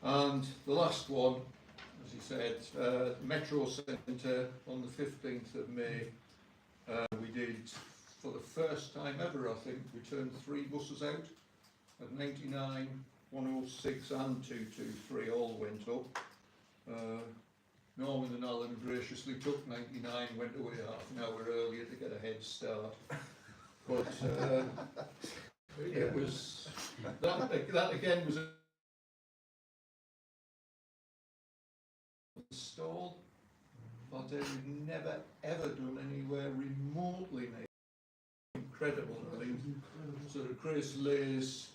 And the last one, as he said, Metro Centre on the 15th of May. We did, for the first time ever, I think, we turned 3 buses out at 99, 106 and 223 all went up. Norman and Alan graciously took 99, went away half an hour earlier to get a head start. But it was, that again was a stall that I've never ever done anywhere remotely near. Incredible, I mean, sort of Chris Lays,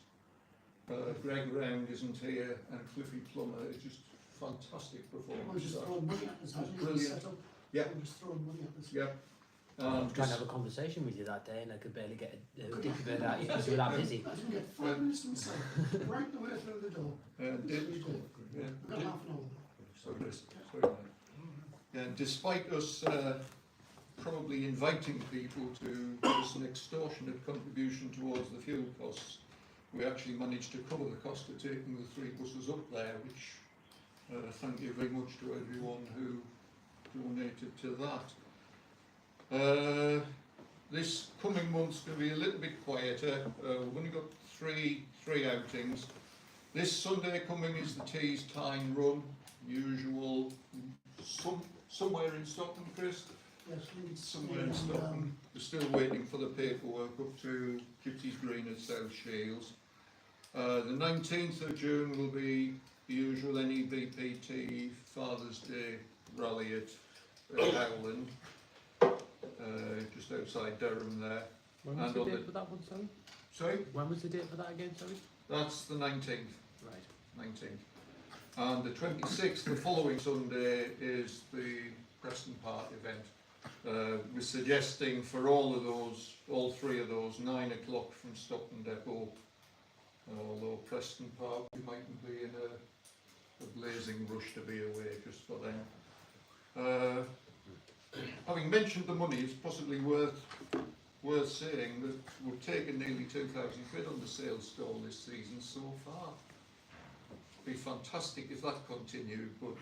Greg Round isn't here, and Cliffy Plummer. It's just fantastic performance. Just throwing money at us, Brilliant. Yeah. Just throwing money at us. Yeah. I was trying to have a conversation with you that day and I could barely get a dick bird out of you because you were that busy. I didn't get 5 minutes to myself, right the way through the door. Did, yeah, I got half an hour. sorry. Yeah, despite us probably inviting people to give us an extortionate contribution towards the fuel costs, we actually managed to cover the cost of taking the 3 buses up there, which thank you very much to everyone who donated to that. This coming month's going to be a little bit quieter. We've only got three outings. This Sunday coming is the Tees Tyne Run, usual, somewhere in Stockton, Chris? Yes, Leeds. Somewhere in Stockton. We're still waiting for the paperwork up to Gypsy's Green at South Shields. The 19th of June will be the usual NEBPT Father's Day rally at Howland, just outside Durham there. When was the date for that one, sorry? Sorry? When was the date for that again, sorry? That's the 19th. Right. 19th. And the 26th, the following Sunday, is the Preston Park event. We're suggesting for all 3 of those, 9 o'clock from Stockton Depot. Although Preston Park, we mightn't be in a blazing rush to be away just for them. Having mentioned the money, it's possibly worth saying that we've taken nearly 2,000 quid on the sales stall this season so far. It'd be fantastic if that continued, but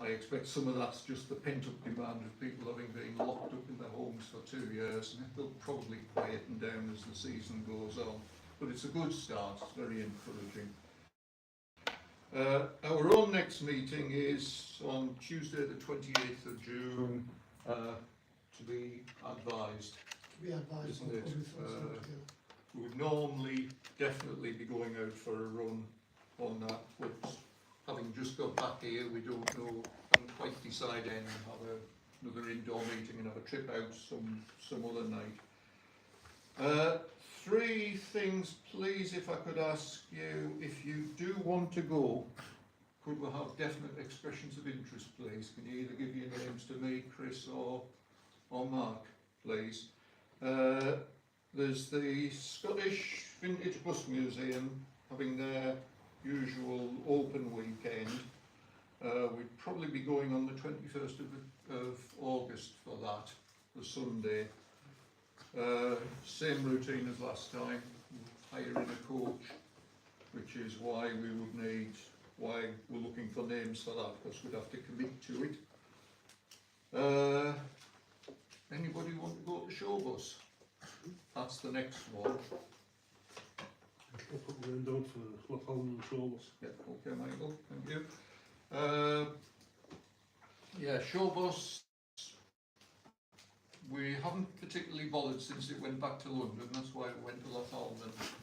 I expect some of that's just the pent-up demand of people having been locked up in their homes for 2 years, and it'll probably quieten down as the season goes on. But it's a good start, it's very encouraging. Our own next meeting is on Tuesday the 28th of June, to be advised. To be advised. Isn't it? We would normally definitely be going out for a run on that, but having just got back here, we don't know, haven't quite decided, and have another indoor meeting and have a trip out some other night. 3 things, please, if I could ask you, if you do want to go, could we have definite expressions of interest, please? Can you either give your names to me, Chris, or Mark, please? There's the Scottish Vintage Bus Museum having their usual open weekend. We'd probably be going on the 21st of August for that, the Sunday. Same routine as last time, hiring a coach, which is why we're looking for names for that, because we'd have to commit to it. Anybody want to go to Showbus? That's the next one. I'll put the name down for Lockholm and Showbus. Yeah, okay, Michael, thank you. Yeah, Showbus. We haven't particularly bothered since it went back to London, that's why it went to Lockholm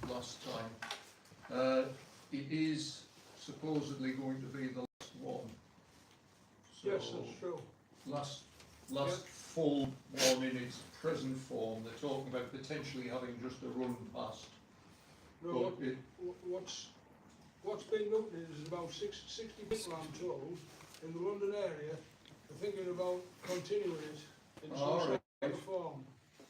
last time. It is supposedly going to be the last one. So Yes, that's true. Last full one in its present form. They're talking about potentially having just a run past. No, what's been looked at is about 60 people, I'm told, in the London area are thinking about continuing it in some sort of form.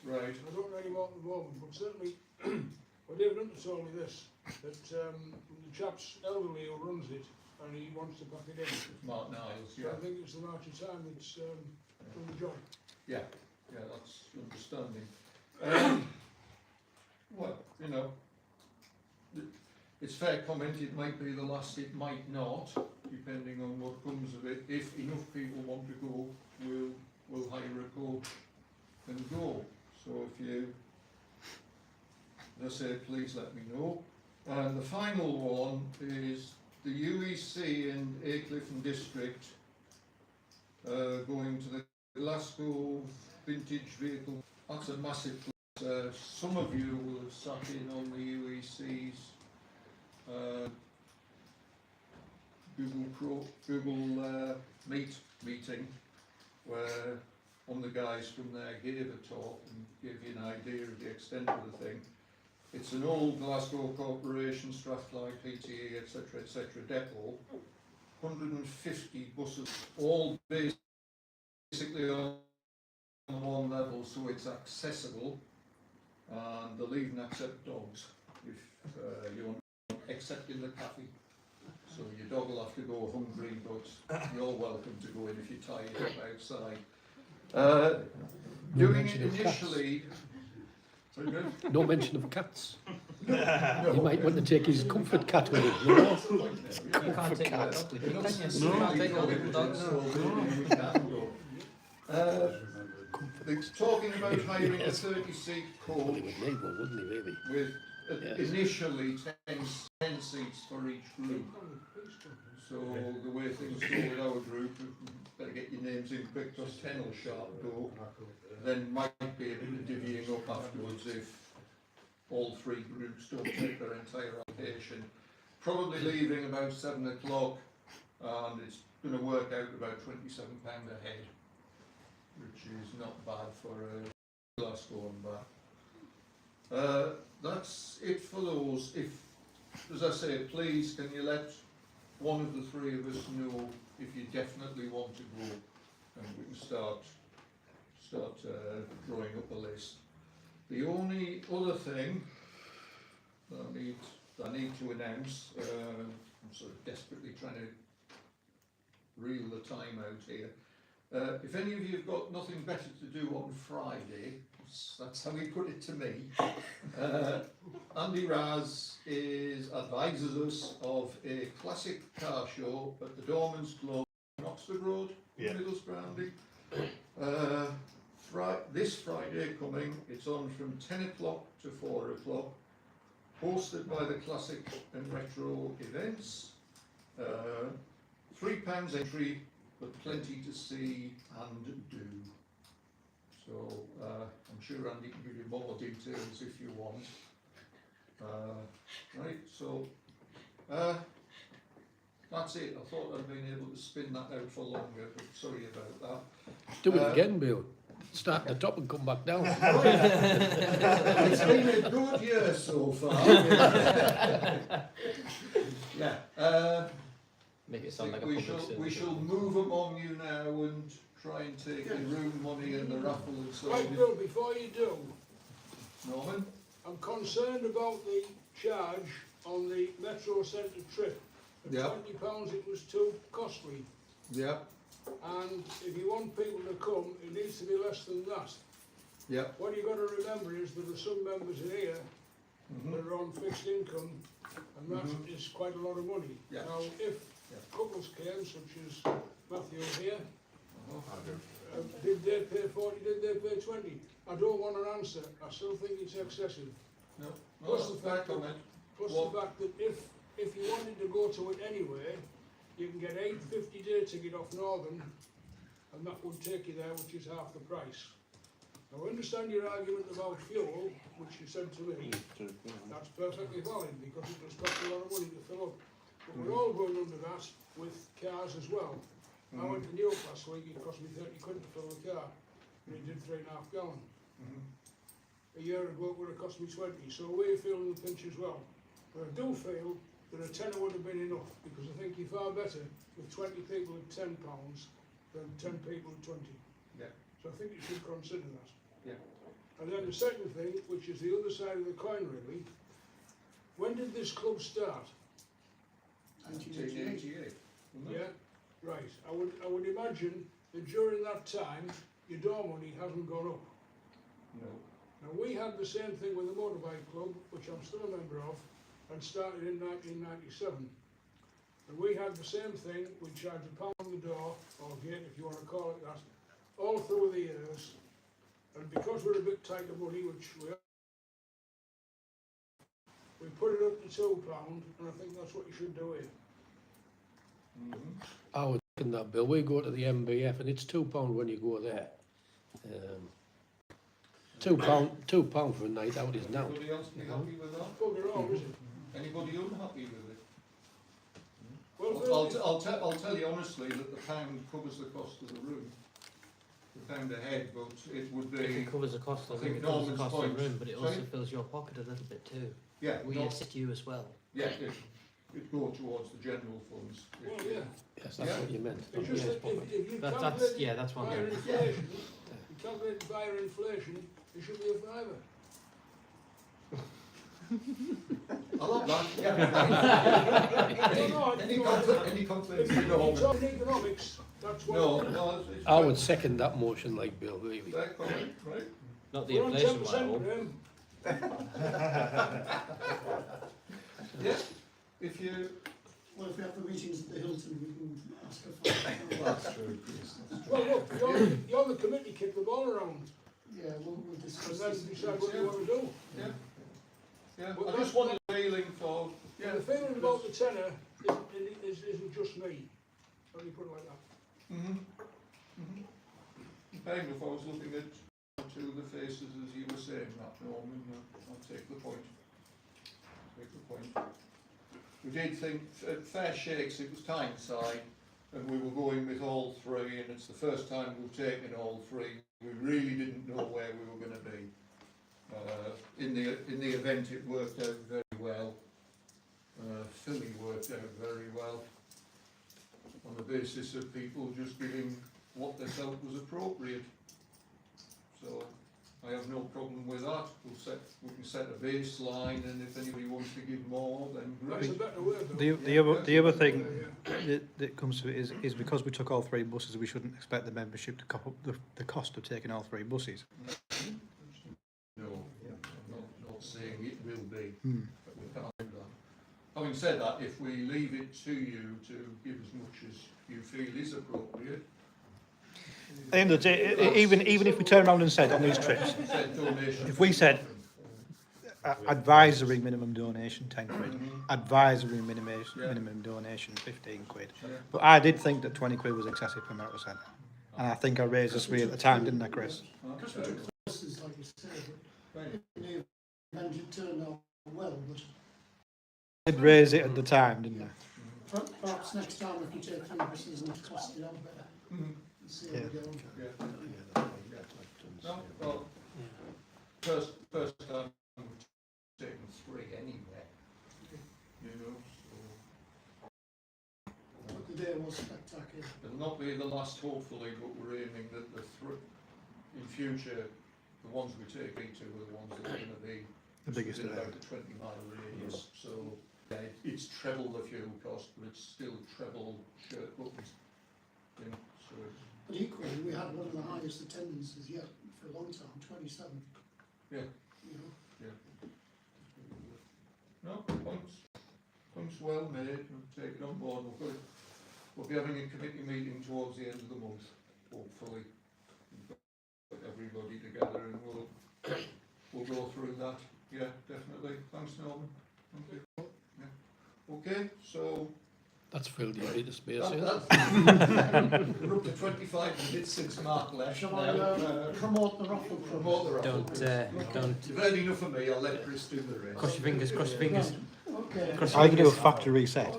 Right. I don't know any more at the moment, but certainly, well, David Hunter told me this, that the chap's elderly who runs it, and he wants to pack it in. Mark Niles, So yeah. I think it's the march of time that's done the job. Yeah, that's understanding. Well, you know, it's fair comment, it might be the last, it might not, depending on what comes of it. If enough people want to go, we'll hire a coach and go. So if you, as I say, please let me know. And the final one is the UEC and Aycliffe and District going to the Glasgow Vintage Vehicle. That's a massive place. Some of you will have sat in on the UEC's Google Meet meeting, where one of the guys from there gave a talk and gave you an idea of the extent of the thing. It's an old Glasgow Corporation, Strathclyde, PTA, etc., depot, 150 buses, all basically on one level, so it's accessible, and they'll even accept dogs if you want, except in the cafe. So your dog will have to go hungry, but you're welcome to go in if you're tired outside. Doing it initially. Sorry, Graham? No mention of cats. No. He might want to take his comfort cat with him, you know? You can't take that dog with you, can you? No. You can't take all the dogs. It's talking about hiring a 30-seat Well, coach he would need one, wouldn't he, really? with Yes. initially 10 seats for each group. So the way things go with our group, better get your names in quick because 10 will sharp go. Then might be a bit of divvying up afterwards if all three groups don't take their entire allocation. Probably leaving about 7 o'clock, and it's going to work out about £27 a head, which is not bad for a Glasgow and back. That's it for those. If, as I say, please can you let one of the three of us know if you definitely want to go, and we can start drawing up a list. The only other thing that I need to announce, I'm sort of desperately trying to reel the time out here. If any of you have got nothing better to do on Friday, that's how he put it to me, Andy Raz advises us of a classic car show at the Dormans Club on Oxford Road, Middlesbrough. This Friday coming, it's on from 10 o'clock to 4 o'clock, hosted by the Classic and Retro Events. £3 entry, but plenty to see and do. So I'm sure Andy can give you more details if you want. Right, so that's it. I thought I'd been able to spin that out for longer, but sorry about that. Do it again, Bill. Start at the top and come back down. It's been a good year so far. Yeah. Make it sound like a we public service. shall move among you now and try and take the room money and the raffle and so Right, on. Bill, before you do, Norman? I'm concerned about the charge on the Metro Centre trip. At Yeah. £20 it was too costly, Yeah, and if you want people to come, it needs to be less than that. yeah. What you've got to remember is there are some members in here that are on fixed income, and that is quite a lot of money. Yeah. Now, if Yeah. couples came, such as Matthew here, Uh-huh. did they pay 40, did they pay 20? I don't want an answer, I still think it's excessive. No, Plus no, the fair fact that- comment. Plus What? the fact that if you wanted to go to it anyway, you can get £8.50 day ticket off Northern, and that would take you there, which is half the price. Now, I understand your argument about fuel, which you said to me. That's perfectly valid, because it does cost a lot of money to fill up. But we're all going under that with cars as well. I went to New York last week, it cost me 30 quid to fill the car, and it did 3.5 gallon. A year ago it would have cost me 20, so we're feeling the pinch as well. But I do feel that a tenner would have been enough, because I think you're far better with 20 people at £10 than 10 people at 20. Yeah. So I think you should consider that. Yeah. And then the second thing, which is the other side of the coin really, when did this club start? 1988. wasn't it? Yeah, right. I would imagine that during that time your door money hasn't gone up. No. Now we had the same thing with the motorbike club, which I'm still a member of, and started in 1997. And we had the same thing, we charged £1 on the door, or gate if you want to call it that, all through the years. And because we're a bit tight of money, which we put it up to £2, and I think that's what you should do here. I would second that, Bill. We go to the MBF and it's £2 when you go there. £2 for a night out is now. Anybody else be happy with that? Bugger all, is it? Anybody unhappy with it? Well, I'll tell you honestly that the pound covers the cost of the room. The pound a head, but it would be, It covers the cost of I think it, covers the Norman's cost of point- the room, but it also Sorry? fills your pocket a little bit too. yeah, We not, assist you as well. yeah, it'd go towards the general funds. well, yeah. Yes, that's Yeah. what you meant. It's just that if you That's calculate yeah, that's one by thing. inflation, you calculate by inflation, it should be a fiver. I'll have that, No, Any if complaints? you talk economics, that's what. No, it's I would second that motion like Bill, really. fair comment, right? Not the We're on inflation 10%, one. Graham. Yeah, if you, Well, if we have the meetings at the Hilton, we can ask a fine. that's true. Well, look, you're the committee, kick the ball around, Yeah, we'll and discuss then this. decide what you want to do. Yeah, yeah, Well, I just wanted a feeling for, yeah. And the feeling about the tenor isn't just me, let me put it like that. Kind of, I was looking at two of the faces as you were saying that, Norman, I'll take the point. Take the point. We did think, at fair shakes, it was Tyneside, and we were going with all three, and it's the first time we've taken all three. We really didn't know where we were going to be. In the event, it worked out very well. Philly worked out very well on the basis of people just giving what they felt was appropriate. So I have no problem with that. We can set a baseline, and if anybody wants to give more, then That's a great. better word, though. The other thing that comes to it is because we took all three buses, we shouldn't expect the membership to cop up the cost of taking all three buses. No, I'm not saying it will be. Hmm. But we can't do that. Having said that, if we leave it to you to give as much as you feel is appropriate. At the end of the day, even if we turn around and said on these trips, Said donation. if we said advisory minimum donation 10 quid, advisory minimum donation 15 quid. Yeah. But I did think that 20 quid was excessive for Metal Centre. And I think I raised this with you at the time, didn't I, Chris? Because we took the buses, like you said, but in the event it turned out well, but I did raise it at the time, didn't I? perhaps next time if we take 3 buses and it's cost it out better, and see how we go. Yeah. No, well, first time we've taken 3 anyway. You know, so But the day was spectacular. it'll not be the last, hopefully, but we're aiming that in future, the ones we take into are the ones that are going to be The biggest within of about them. a 20-mile radius. So it's treble the fuel cost, but it's still treble shirt buttons. You know, so it's, But equally, we had one of the highest attendances yet for a long time, 27. Yeah. You know, no, points well made, and taken on board. We'll be having a committee meeting towards the end of the month, hopefully. We've got everybody together, and we'll go through that. Yeah, definitely. Thanks, Norman. Thank you. Yeah. Okay, so That's filled your bit of space, that, isn't it? that's we're up to 25 minutes since Mark left. shall now. I promote the raffle club? Promote the raffle. Don't You've heard enough of me. I'll let Chris do the rest. cross your fingers, cross your fingers. Okay. Cross I your can do a fingers. factory reset.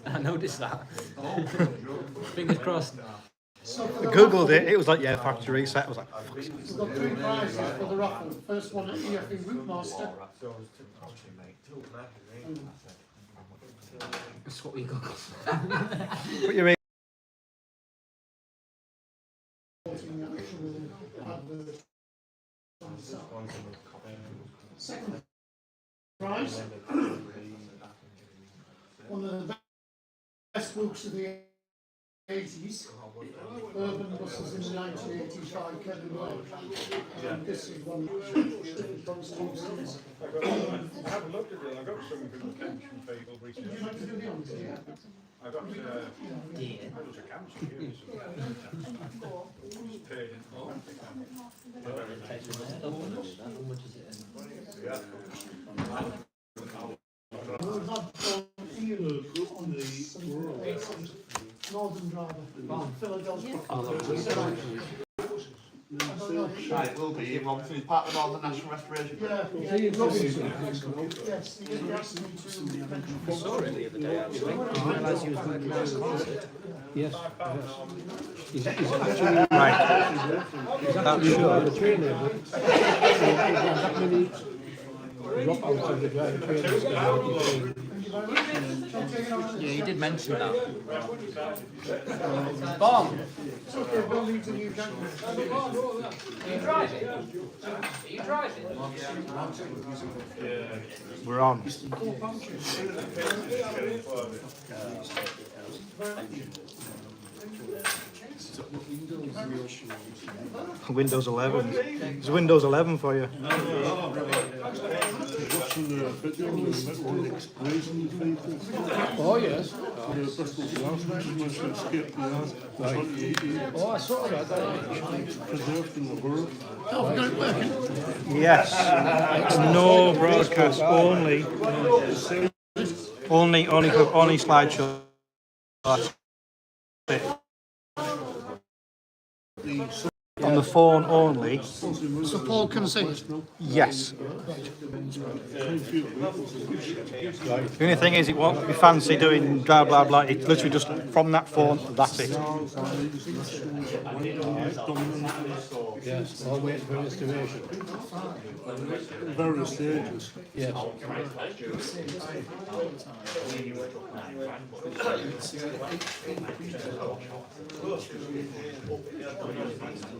I noticed that. Oh, Joe. Fingers crossed. So for I the googled raffle, it, it was like, yeah, factory reset. I was like, we've got 3 prizes for the raffle. First one at EF in Rootmaster. That's what we got. put your Voting the actual advert on the site. Second prize, one of the best books of the 80s, urban buses in the 1985 Kevin Lake. This is one from Stevenson's. I haven't looked at it. I got some from pension people Would you recently. like to do the honours? Yeah. I got, Dear. I was a council here. Just paid in. How much is it? We've had Ian on the Northern Driver from Philadelphia. I don't know. Right, it will be, Robinson, he's part of the Northern National Restoration. Yeah, yeah, Robinson. Yes, he asked me to mention. I saw it the other day actually. I didn't realise he was working out a concert. Yes. He's actually, Right. he's actually on the train there, but that many dropouts of the driver train. Yeah, he did mention that. Bomb! It's okay, we'll need a new gentleman. Are you driving? Are you driving? We're on. Windows 11. It's Windows 11 for you. Oh, yes. Oh, I saw that. Yes. No broadcast. Only slideshow. That's it. On the phone only. So Paul can see it. Yes. The only thing is, it won't be fancy doing blah blah blah. It's literally just from that phone. That's it. Yes, all waiting for installation. Various stages. Yes.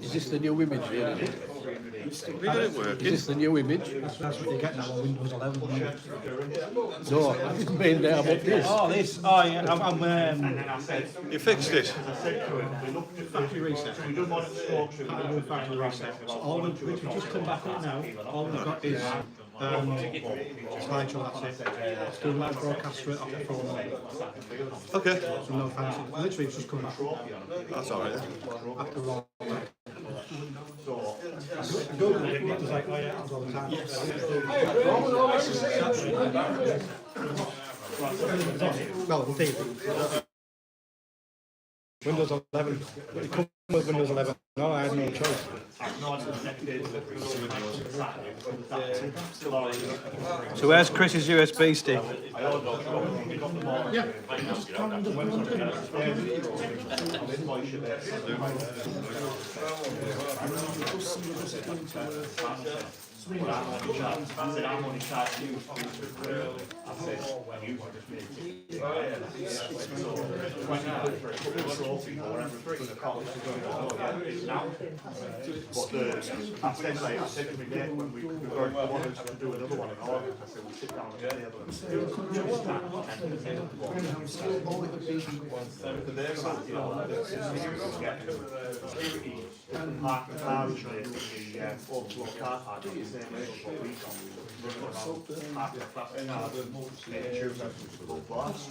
Is this the new image, really? Is this the new image? That's what you get now on Windows 11. No, I didn't mean there about this. Oh, this. Oh, yeah. You fixed it? Factory reset. Factory reset. So all we've just come back in now. All we've got is slideshow. That's it. Still live broadcast straight off the phone. Okay. So no fancy. Literally, it's just come back. That's all right. After all. Google it. It's like, oh yeah, all the time. Well, the TV. Windows 11. It comes with Windows 11. No, I had no choice. So where's Chris's USB stick? Yeah. Just come and I said to my dad when we wanted to do another one in August, I said we'll sit down and park the car in the overflow car park at the same rate as what we got. Park the plastic car, make sure that's full blast.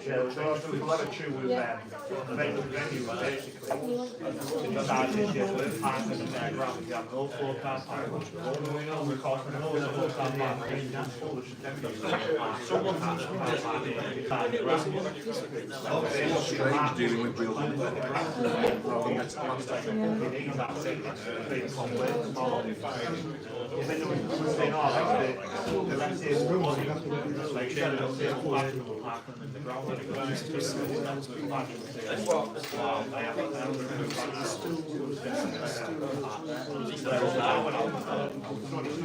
Yeah, we'll have a chew with them. The venue basically. The start is just with park in the ground, we have no floor car park. We're talking about the floor car park, someone has to park in the ground. Strange dealing with real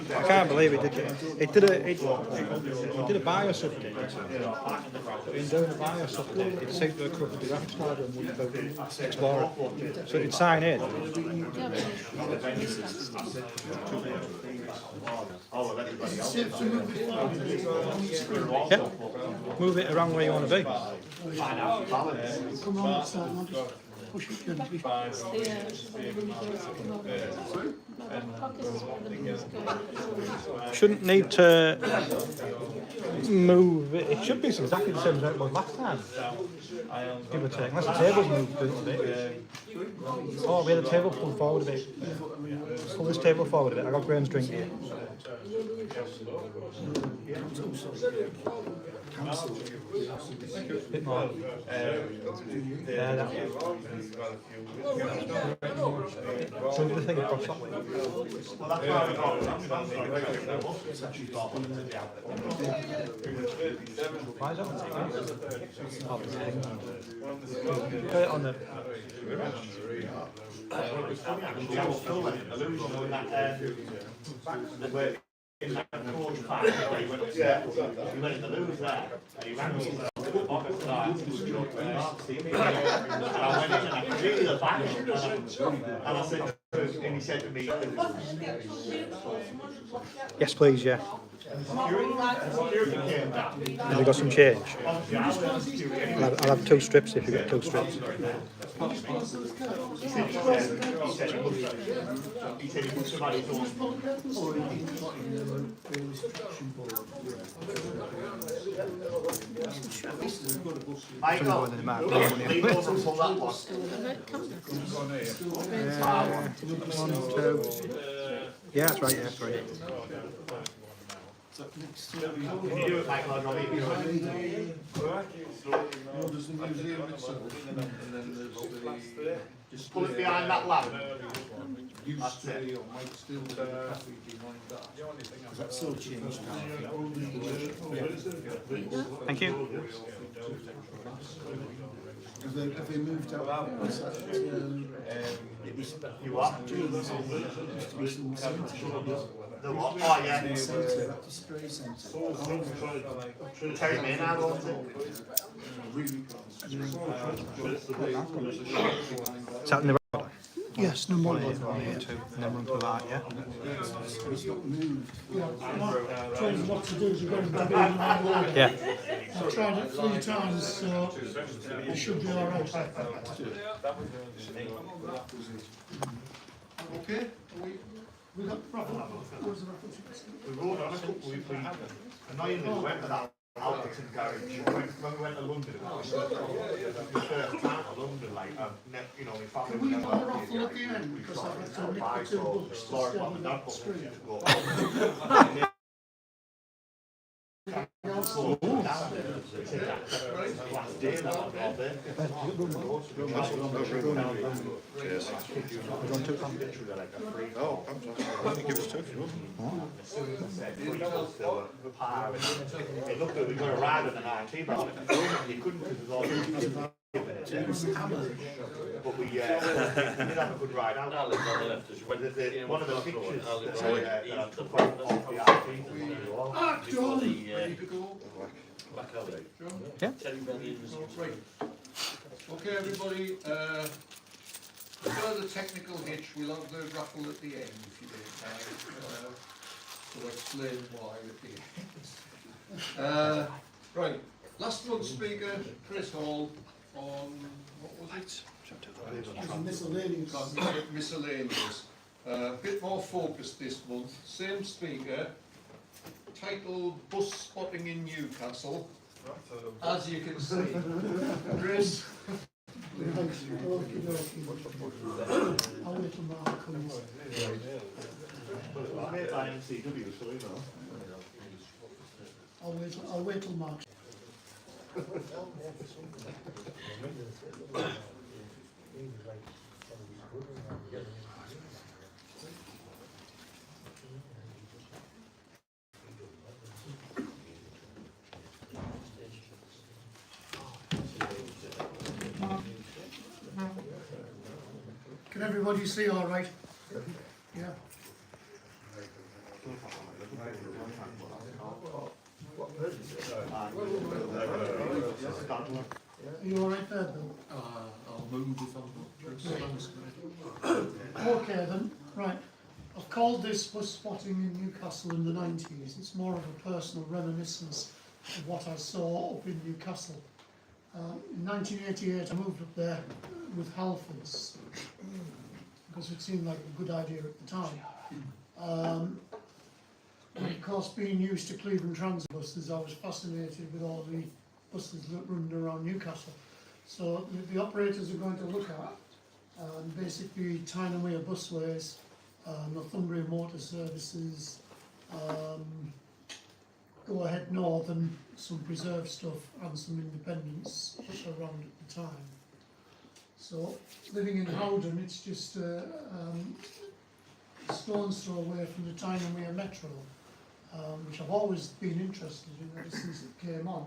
I can't believe it did it. It did a BIOS update. In doing a BIOS update, it saved the corrupted graphics card and the Explorer. So it'd sign in. Oh, well, everybody Is it else. safe to move it forward? Yep. Move it around where you want to be. Come on, side, man, just push it gently. Shouldn't need to move it. It should be exactly the same as it was last time. Give or take. Unless the table's moved a little bit. Oh, we had the table pulled forward a bit. Pull this table forward a bit. I got Graham's drink here. Bit more. Yeah, that. So the thing across that way. Well, that's why we got it. Why is that? Put it on the. In that coach pack, he went upstairs, he went in the loo there, and he ran upstairs, pocket side, and I went in and I could see the back, and I said, and he said to me, Yes, please, yeah. security came down. Have you got some change? Obviously, I went to security anyway. I'll have 2 strips if you get 2 strips. He said he put somebody's on. Michael, leave those until that one. 1, 2. Yeah, that's right, yeah, that's right. Can you do it, Michael, I'll drop it. There's the museum itself, and then there's Just pull it behind that lamp. the used to be, or might still be, the cafe behind that. That's all changed now. Thank you. Have they moved out? Was that, You what? used to be some centre. The what? Oh, yeah. Centre, display centre. Terry Maynard owns it. Is that in the order? Yes, no more. 1, 2, and then run to that, yeah? It's not moved. Trying not to do is you're going to be in line order. Yeah. I've tried it 3 times, so it should be all right. Okay, We got where's the reference? We rode on a couple, we annoyingly we went to that Alberton garage, when we went to London, it was the first time to London, like, you know, my family. Can we never have a had raffle it, at the end, we because tried I've to had to buy, nick the 2 so books to Laura stay bought on the the book screen. to go. Last day, that was all there. Oh, give us 2 if you want. It looked like we got a ride on the 19, but you couldn't because it was all. But we did have a good ride out. One of the pictures that I took off the RT. ready to go? Yeah. Right. Okay, everybody, further technical hitch, we'll have the raffle at the end if you don't mind. So explain why at the end. Right, last month's speaker, Chris Hall, on, what was it? Miscellaneous. Miscellaneous. Bit more focused this month, same speaker, titled Bus Spotting in Newcastle. As you can see, Chris. I'll wait till Mark comes. I made by MCW, so you know. I'll wait till Mark. Can everybody see all right? Yeah. Are you all right there, Bill? I'll move if I'm not. Okay then, right. I've called this bus spotting in Newcastle in the 90s. It's more of a personal reminiscence of what I saw up in Newcastle. In 1988 I moved up there with Halfords because it seemed like a good idea at the time. And of course, being used to Cleveland Transit buses, I was fascinated with all the buses that run around Newcastle. So the operators are going to look at basically Tyne and Wear Busways, Northumbria Motor Services, Go Ahead Northern, some preserve stuff and some independents around at the time. So living in Howden, it's just a stone's throw away from the Tyne and Wear Metro, which I've always been interested in ever since it came on.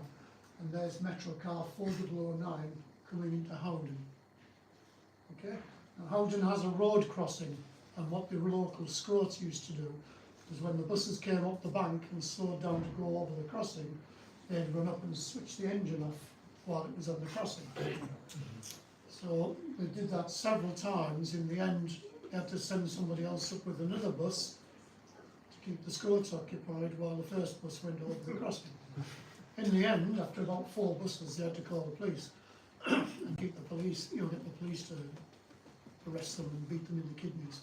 And there's Metro car 4009 coming into Howden. Okay? Now Howden has a road crossing, and what the local scroats used to do is when the buses came up the bank and slowed down to go over the crossing, they'd run up and switch the engine off while it was on the crossing. So they did that several times. In the end, they had to send somebody else up with another bus to keep the scroats occupied while the first bus went over the crossing. In the end, after about 4 buses, they had to call the police and keep the police, get the police to arrest them and beat them in the kidneys.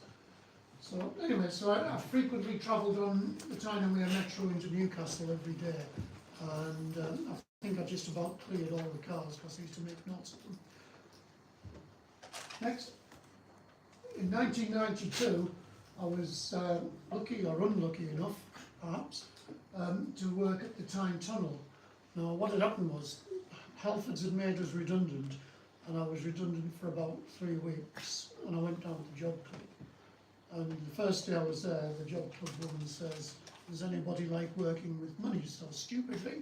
So anyway, so I frequently travelled on the Tyne and Wear Metro into Newcastle every day, and I think I just about cleared all the cars because I used to make notes of them. Next. In 1992, I was lucky or unlucky enough, perhaps, to work at the Tyne Tunnel. Now, what had happened was, Halfords had made us redundant, and I was redundant for about 3 weeks, and I went down to the job club. And the first day I was there, the job club woman says, "Does anybody like working with money?" So stupidly,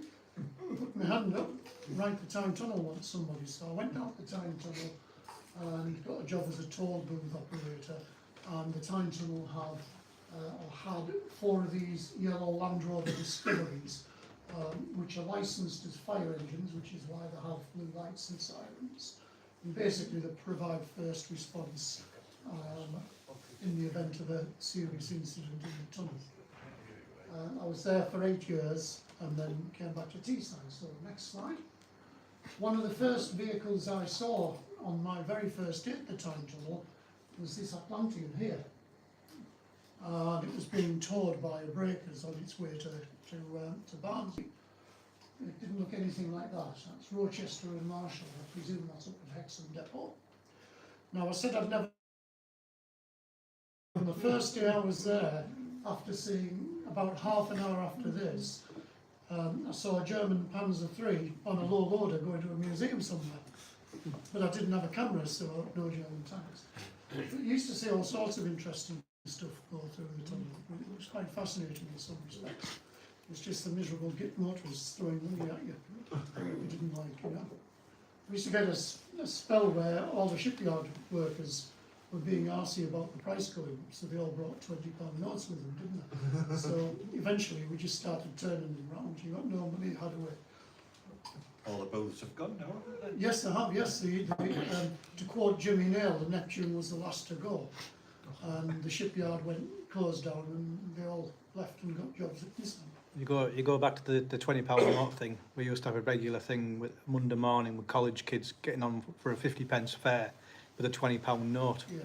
put my hand up, right, the Tyne Tunnel wants somebody. So I went down the Tyne Tunnel and got a job as a toll booth operator. And the Tyne Tunnel had 4 of these yellow Land Rover Discoveries, which are licensed as fire engines, which is why they have blue lights and sirens. And basically they provide first response in the event of a serious incident in the tunnel. I was there for 8 years and then came back to Teesside. So next slide. One of the first vehicles I saw on my very first day at the Tyne Tunnel was this Atlantean here. And it was being towed by breakers on its way to Barnsley. It didn't look anything like that. That's Rochester and Marshall. I presume that's up at Hexham Depot. Now I said I'd never. On the first day I was there, after seeing about half an hour after this, I saw a German Panzer III on a low loader going to a museum somewhere. But I didn't have a camera, so no German tanks. But you used to see all sorts of interesting stuff go through the tunnel. It was quite fascinating in some respects. It's just the miserable git motorists throwing money at you, we didn't like, We used to get a spell where all the shipyard workers were being arsy about the price going up, so they all brought £20 notes with them, didn't they? So eventually we just started turning them round. You got no money, had away. All the booths have gone now, haven't they? Yes, they have, yes. To quote Jimmy Nail, the Neptune was the last to go. And the shipyard closed down and they all left and got jobs at Nissan. You go back to the £20 note thing. We used to have a regular thing with Monday morning with college kids getting on for a 50p fare with a £20 note. Yeah.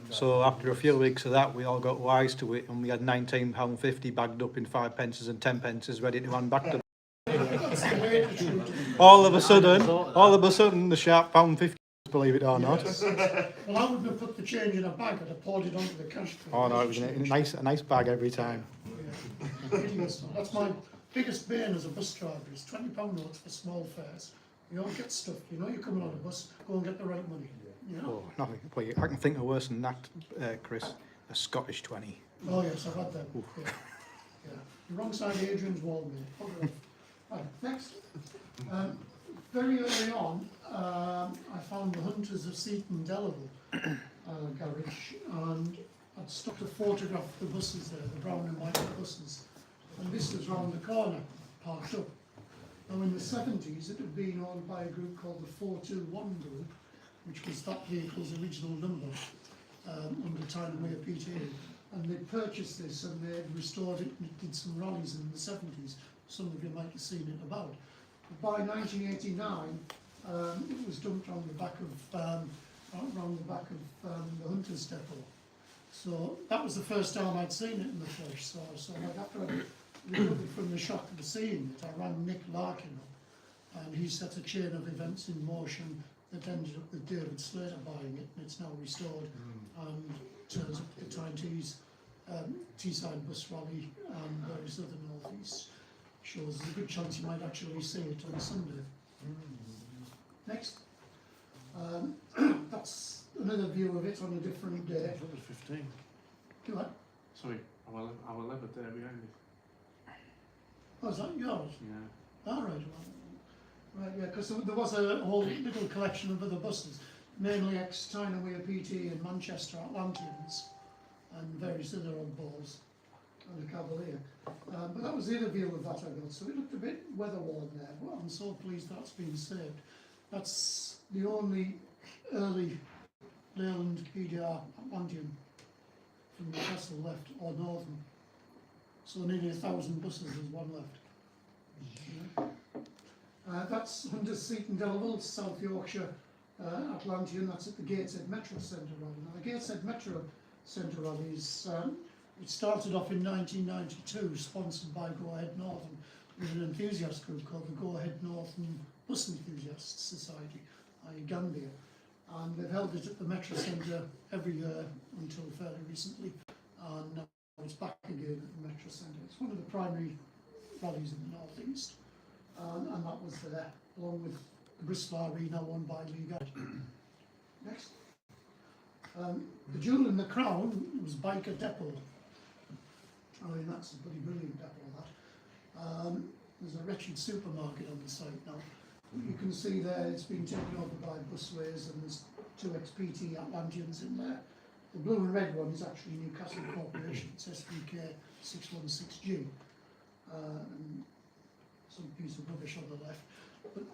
So after a few weeks of that, we all got wise to it, and we had £19.50 bagged up in 5p and 10p, ready to hand back to them. That's the way to shoot it. All of a sudden, the sharp £1.50, believe it or not. Well, I wouldn't have put the change in a bag, I'd have poured it onto the cash tray. Oh no, it was a nice bag every time. Yeah. That's my biggest bane as a bus driver, is £20 notes for small fares. You don't get stuff, you're coming on a bus, go and get the right money. Oh, nothing. Well, I can think of worse than that, Chris. A Scottish 20. Oh yes, I've had them. Yeah. The wrong side of Adrian's wall, mate. Right, next. Very early on, I found the Hunters of Seaton Delaval garage, and I'd stopped to photograph the buses there, the brown and white buses. And this was round the corner, parked up. Now in the 70s, it had been owned by a group called the 421 Group, which was that vehicle's original number, under Tyne and Wear PTA. and they purchased this and they restored it and it did some rallies in the 70s. Some of you might have seen it about. But by 1989, it was dumped on the back of the Hunters Depot. So that was the first time I'd seen it in the flesh. So like after I recovered from the shock of seeing it, I rang Nick Larkin up, and he set a chain of events in motion that ended up with David Slater buying it, and it's now restored and turns up at the Tyne Teesside Bus Rally and various other North East shows. There's a good chance you might actually see it on Sunday. Next. That's another view of it on a different day. That was 15. Do what? Sorry, our leopard there behind it. Oh, is that yours? Yeah. All right. Well, right, yeah, because there was a whole little collection of other buses, mainly ex-Tyne-Wear PT and Manchester Atlanteans, and various other oddballs, and a Cavalier. But that was the other view of that I got, so it looked a bit weather-worn there, but I'm so pleased that's been saved. That's the only early Leyland PDR Atlantean from Newcastle left, or Northern. So nearly 1,000 buses, there's one left. That's Hunters Seaton Delaval, South Yorkshire Atlantean. That's at the Gateshead Metro Centre Rally. Now the Gateshead Metro Centre Rally is, it started off in 1992, sponsored by Go Ahead Northern, with an enthusiast group called the Go Ahead Northern Bus Enthusiasts Society, i.e. Gambia. And they've held it at the Metro Centre every year until fairly recently, and now it's back again at the Metro Centre. It's one of the primary rallies in the North East, and that was there, along with the Bristol Arena won by Lee Guide. Next. The Jewel in the Crown was Biker Depot. I mean, that's a bloody brilliant depot, that. There's a wretched supermarket on the site now. You can see there it's been taken over by Busways, and there's 2 XPT Atlanteans in there. The blue and red one is actually Newcastle Corporation, it's SVK 616G. And some piece of rubbish on the left. But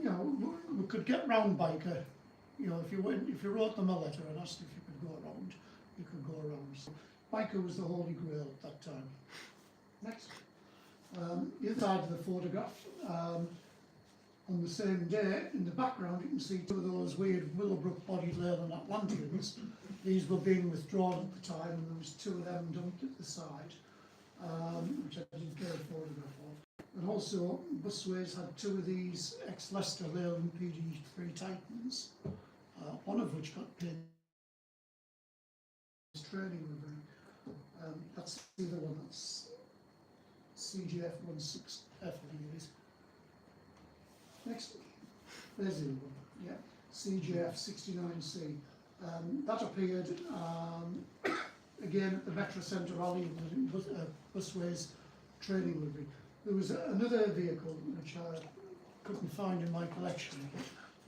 you know, we could get round Biker. You know, if you wrote them a letter and asked if you could go around, you could go around. So Biker was the holy grail at that time. Next. The other side of the photograph. On the same day, in the background, you can see 2 of those weird Willowbrook-bodied Leyland Atlanteans. These were being withdrawn at the time, and there was 2 of them dumped at the side, which I did get a photograph of. And also, Busways had 2 of these ex-Leicester Leyland PD3 Titans, one of which got paid training with. That's the other one, that's CGF 16F, I think it is. Next, there's the other one, yeah, CGF 69C. That appeared again at the Metro Centre Rally, Busways training livery. There was another vehicle which I couldn't find in my collection.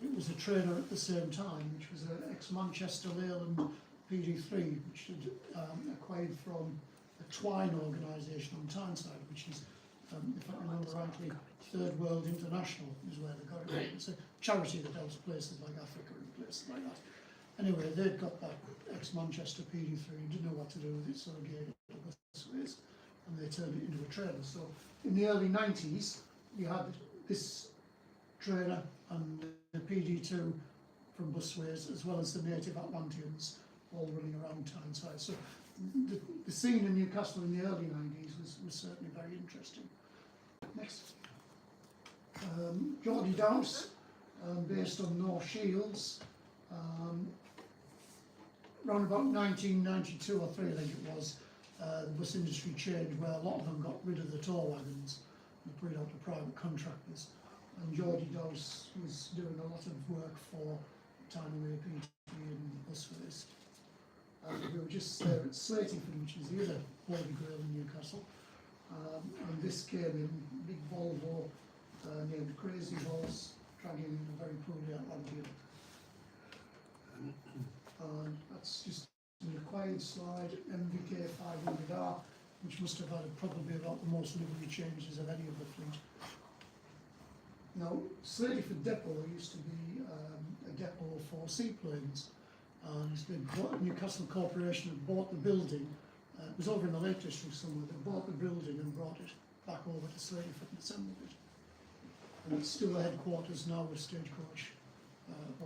It was a trainer at the same time, which was an ex-Manchester Leyland PD3, which had acquired from a Twine organisation on Tyneside, which is, if I remember rightly, Third World International is where they got it. It's a charity that helps places like Africa and places like that. Anyway, they'd got that ex-Manchester PD3, didn't know what to do with it, so they gave it to Busways, and they turned it into a trailer. So in the early 90s, you had this trailer and the PD2 from Busways, as well as the native Atlanteans, all running around Tyneside. So the scene in Newcastle in the early 90s was certainly very interesting. Next. Geordie Dowse, based on North Shields. Around about 1992 or 3, I think it was, the bus industry changed where a lot of them got rid of the tow wagons and put it out to private contractors. And Geordie Dowse was doing a lot of work for Tyne-Wear PT and Busways. We were just there at Slatyford, which is the other holy grail in Newcastle. And this came in, big Volvo, named Crazy Horse, dragging in a very poorly Atlantean. And that's just an acquired slide, MVK 500R, which must have had probably about the most livery changes of any of the fleet. Now, Slatyford Depot used to be a depot for seaplanes, and the Newcastle Corporation had bought the building It was over in the Lake District somewhere. They bought the building and brought it back over to Slayford and assembled it. And it's still the headquarters now with Stagecoach,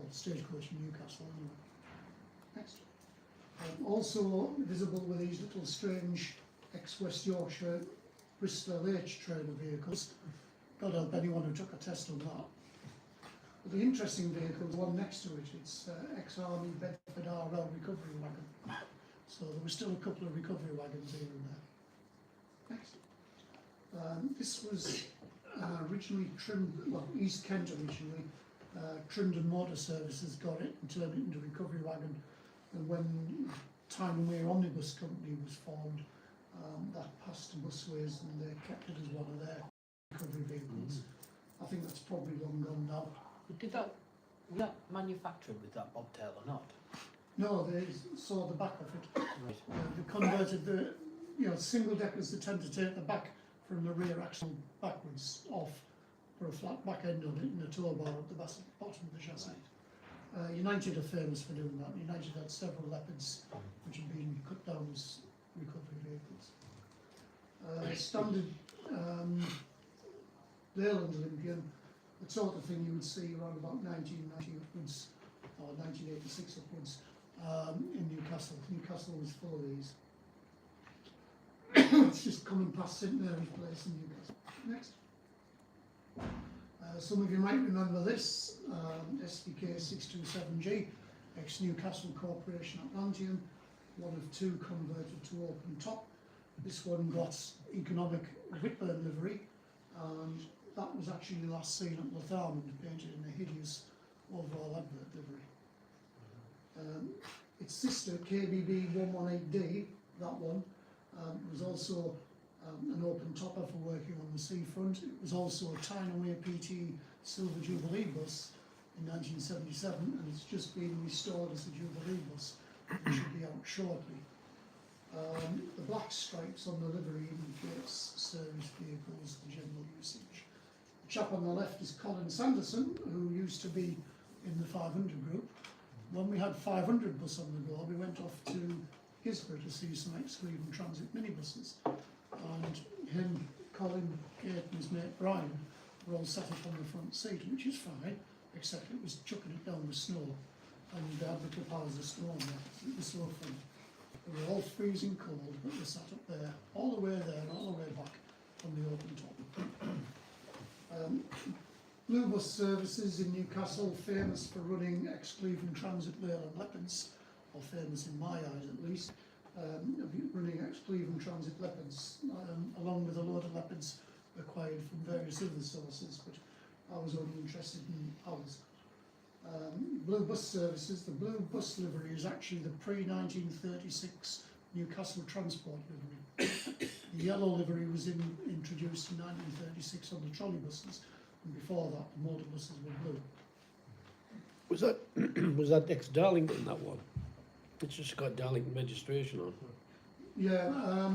Stagecoach in Newcastle anyway. Next. Also visible were these little strange ex-West Yorkshire Bristol LH trainer vehicles. God help anyone who took a test on that. But the interesting vehicle is one next to it. It's ex-Army Bedford RL recovery wagon. So there were still a couple of recovery wagons here and there. Next. This was originally trimmed, well, East Kent originally, Trindon Motor Services got it and turned it into a recovery wagon. And when Tyne and Wear Omnibus Company was formed, that passed to Busways and they kept it as one of their recovery vehicles. I think that's probably long gone now. Was that manufactured with that bobtail or not? No, they saw the back of it. Right. They converted the, single deckers, they tend to take the back from the rear axle backwards off, put a flat back end on it and a tow bar at the bottom of the chassis. United are famous for doing that. United had several Leopards which had been cut down as recovery vehicles. Standard Leyland Olympian, the sort of thing you would see around about 1990 upwards, or 1986 upwards, in Newcastle. Newcastle was full of these. It's just coming past St Mary's Place in Newcastle. Next. Some of you might remember this, SVK 627G, ex-Newcastle Corporation Atlantean, one of two converted to open top. This one got economic Whitburn livery, and that was actually last seen at Lotharmond, painted in a hideous overall advert livery. Its sister, KBB 118D, that one, was also an open topper for working on the seafront. It was also a Tyne and Wear PT Silver Jubilee bus in 1977, and it's just been restored as a Jubilee bus. It should be out shortly. The black stripes on the livery indicates service vehicles and general usage. The chap on the left is Colin Sanderson, who used to be in the 500 group. When we had 500 bus on the go, we went off to Gisborne to see some ex-Cleveland Transit minibuses. And him, Colin, Kate and his mate Brian were all sat up on the front seat, which is fine, except it was chucking it down with snow. And they had little piles of snow on there. It was so fun. They were all freezing cold, but they sat up there, all the way there and all the way back on the open top. Blue Bus Services in Newcastle, famous for running ex-Cleveland Transit Leyland Leopards, or famous in my eyes at least, running ex-Cleveland Transit Leopards, along with a load of Leopards acquired from various other sources, but I was only interested in ours. Blue Bus Services, the blue bus livery is actually the pre-1936 Newcastle Transport livery. The yellow livery was introduced in 1936 on the trolley buses, and before that the motor buses were blue. Was that ex-Darlington, that one? It's just got Darlington registration on. Yeah,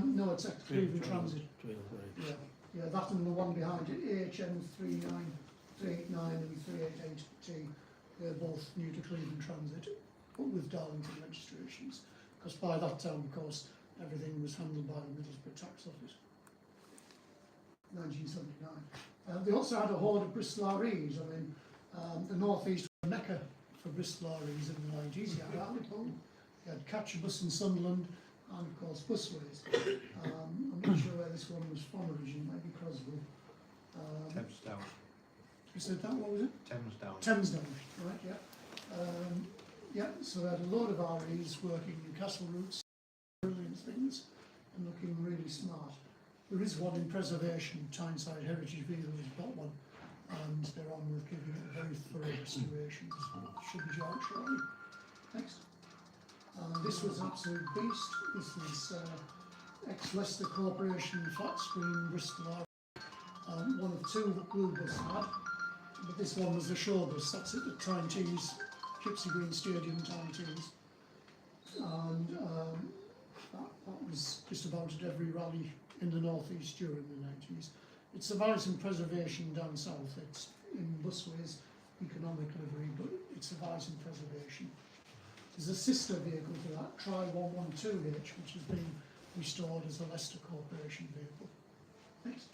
no, it's ex-Cleveland Transit. Right. Yeah, that and the one behind it, AHM 389 and 388T, they're both new to Cleveland Transit, but with Darlington registrations. Because by that time, of course, everything was handled by the Middlesbrough Tax Office. 1979. They also had a horde of Bristol REs. I mean, the North East was a mecca for Bristol REs in the 90s. You had Hartlepool, you had Catcherbus in Sunderland, and of course Busways. I'm not sure where this one was from originally, maybe Croswell. Thames Down. You said that, what was it? Thames Down. Thames Down, right, yeah. Yeah, so they had a load of REs working Newcastle routes, brilliant things, and looking really smart. There is one in preservation, Tyneside Heritage Village has got one, and they're on with giving it a very thorough restoration. It should be out shortly. Next. This was an absolute beast. This was ex-Leicester Corporation flat screen Bristol RE, one of two that Blue Bus had, but this one was a show bus. That's at the Tyne Tees, Gypsy Green Stadium, Tyne Tees, and that was just about at every rally in the North East during the 90s. It survives in preservation down south. It's in Busways, economic livery, but it survives in preservation. There's a sister vehicle to that, Tri 112H, which has been restored as a Leicester Corporation vehicle. Next.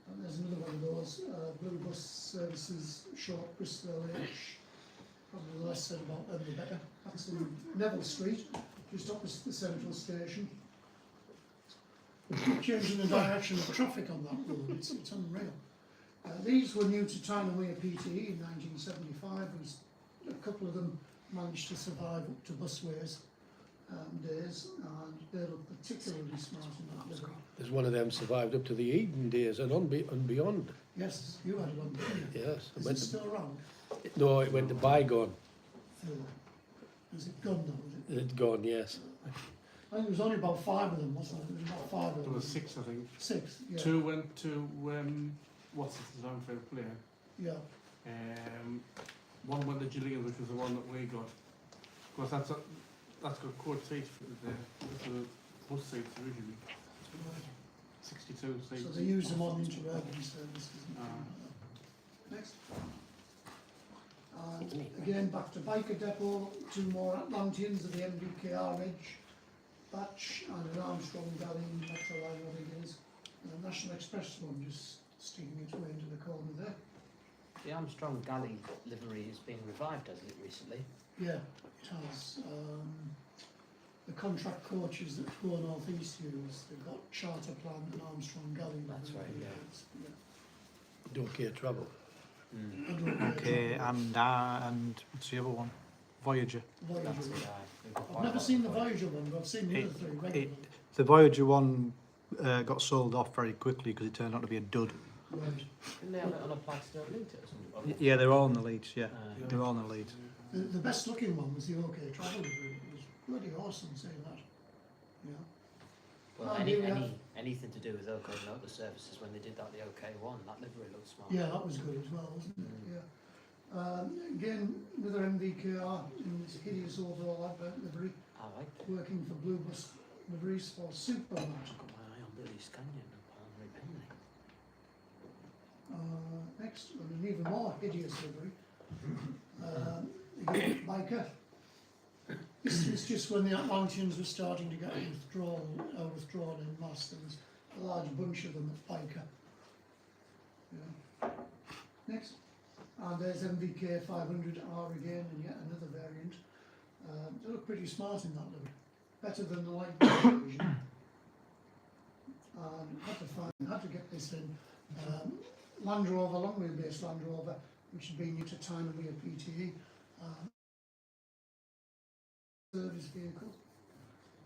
And there's another one of those, Blue Bus Services, short Bristol LH. Probably the less said about them, the better. That's in Neville Street, just opposite the central station. Changing the direction of traffic on that road, it's unreal. These were new to Tyne and Wear PTE in 1975. A couple of them managed to survive up to Busways days, and they look particularly smart in that livery. There's one of them survived up to the Eden days and beyond. Yes, you had one, didn't you? Yes. Is it still around? No, it went to bygone. Is it gone now? Is it? It's gone, yes. I think there was only about 5 of them, wasn't there? There was about 5 of them. There was 6, I think. 6, yeah. 2 went to what's his design fair player. Yeah, 1 went to Gilligan, which was the one that we got. Of course, that's got quad seats for the bus seats originally. right. 62 seats. So they use them on interurban services and Ah. things like that. Next. And again, back to Biker Depot, 2 more Atlanteans of the MDKR Edge batch, and an Armstrong Galley Metro Line, what it is, and a National Express one just sticking its way into the corner there. The Armstrong Galley livery has been revived, hasn't it, recently? Yeah, it has. The contract coaches that Poor North East use, they've got Charter Plan and Armstrong Galley. That's right, yeah. Yeah. Okay, trouble. Okay, and what's the other one? Voyager. Voyager. That's it, aye. We've got I've quite a never lot seen the of Voyager one, but I've seen the other 3 regularly. The Voyager one got sold off very quickly because it turned out to be a dud. Right. Didn't they have it on a Plaxton Elite or something? Yeah, they're all in the leads, yeah. Aye. They're all in the leads. The best looking one was the OK Travel livery. It was bloody awesome seeing that. Yeah. Well, Oh, here we have- anything to do with OK Motor Services, when they did that, the OK1, that livery looked smart. Yeah, that was good as well, wasn't it? Yeah. Again, another MVKR in this hideous overall advert livery, I like it. working for Blue Bus Liveries for Supermart. I've got my eye on Billy Scannion and Palmery Penley. Next, and an even more hideous livery. Again, Biker. This was just when the Atlanteans were starting to get withdrawn in mass. There was a large bunch of them at Biker. Yeah. Next. And there's MVK 500R again, and yet another variant. They look pretty smart in that livery. Better than the light version. Had to get this in. Land Rover, long wheelbase Land Rover, which had been new to Tyne and Wear PTE. Service vehicle.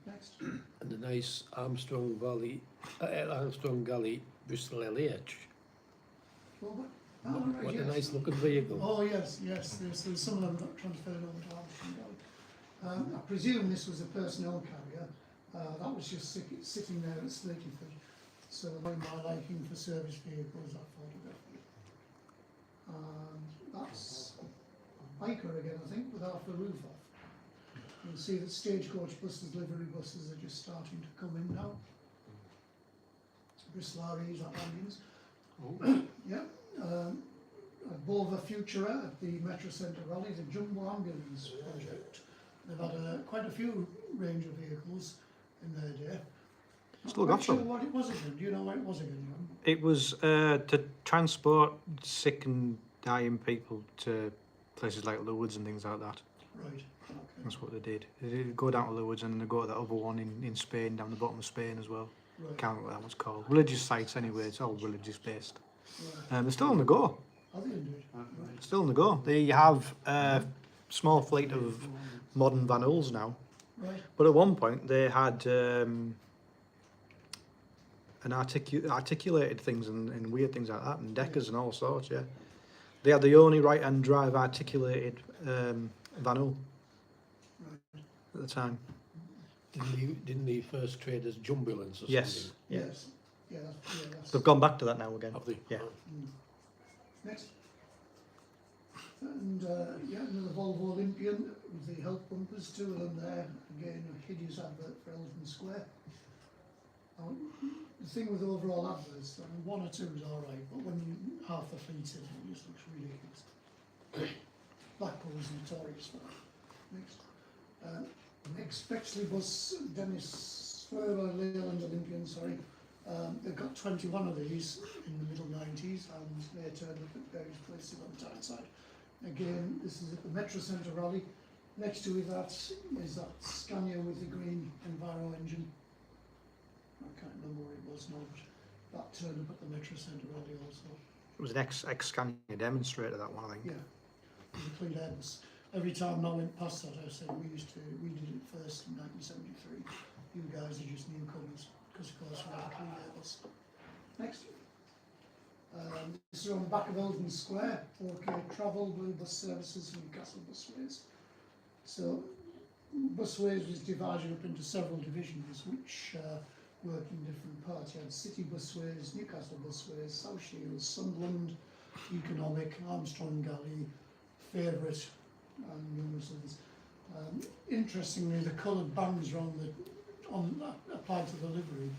Next. And a nice Armstrong Galley Bristol LH. Well, right, What yes. a nice looking vehicle. Oh yes, there's some of them that transferred over to Armstrong Galley. I presume this was a personnel carrier. That was just sitting there at Slateyford. So my liking for service vehicles, I photographed it. And that's Biker again, I think, with half the roof off. You'll see that stagecoach buses, livery buses are just starting to come in now. Bristol REs, Atlanteans. Oh. Yeah. At Bova Futura at the Metro Centre Rally, the Jumbo Ambulance project. They've had quite a few range of vehicles in their day. Still I'm got not sure some. what it was again. Do you know what it was again, John? It was to transport sick and dying people to places like Lourdes and things like that. Right. Okay. That's what they did. They did go down to Lourdes and then they go to that other one in Spain, down the bottom of Spain as well. Right. Can't remember what that one's called. Religious sites anyway, it's all religious based. Right. They're still on the go. Are they indeed? Right. Still on the go. They have a small fleet of modern Van Hulls now. Right. But at one point they had an articulated things and weird things like that, and deckers and all sorts, yeah. They had the only right-hand drive articulated Van Hull Right. at the time. Didn't they first trade as Jumbulance or Yes. something? Yeah. Yes. Yeah, that's They've gone back to that now again. Have they? Yeah. Next. And yeah, another Volvo Olympian with the health bumpers, 2 of them there. Again, a hideous advert for Elton Square. The thing with overall adverts, I mean, 1 or 2 is alright, but when you half the fleet's in, it just looks ridiculous. Blackpool's notorious for that. Next. Next, Bexley Bus, Dennis Square by Leyland Olympian, sorry. They've got 21 of these in the middle 90s, and they turned up at various places on the Tyneside. Again, this is at the Metro Centre Rally. Next to it that is that Scania with the green Enviro engine. I can't remember where it was now, but that turned up at the Metro Centre Rally also. It was an ex-Scania demonstrator, that one, I think. Yeah, it was a clean Airbus. Every time I went past that, I said we did it first in 1973. You guys are just newcomers, because of course we had a clean Airbus. Next. This is on the back of Eldon Square, 4K Travel, Blue Bus Services, Newcastle Busways. So, Busways was divided up into several divisions which work in different parts. You had City Busways, Newcastle Busways, South Shields, Sunderland, Economic, Armstrong Galley, Favourite, and numerous others. Interestingly, the coloured bands are applied to the livery,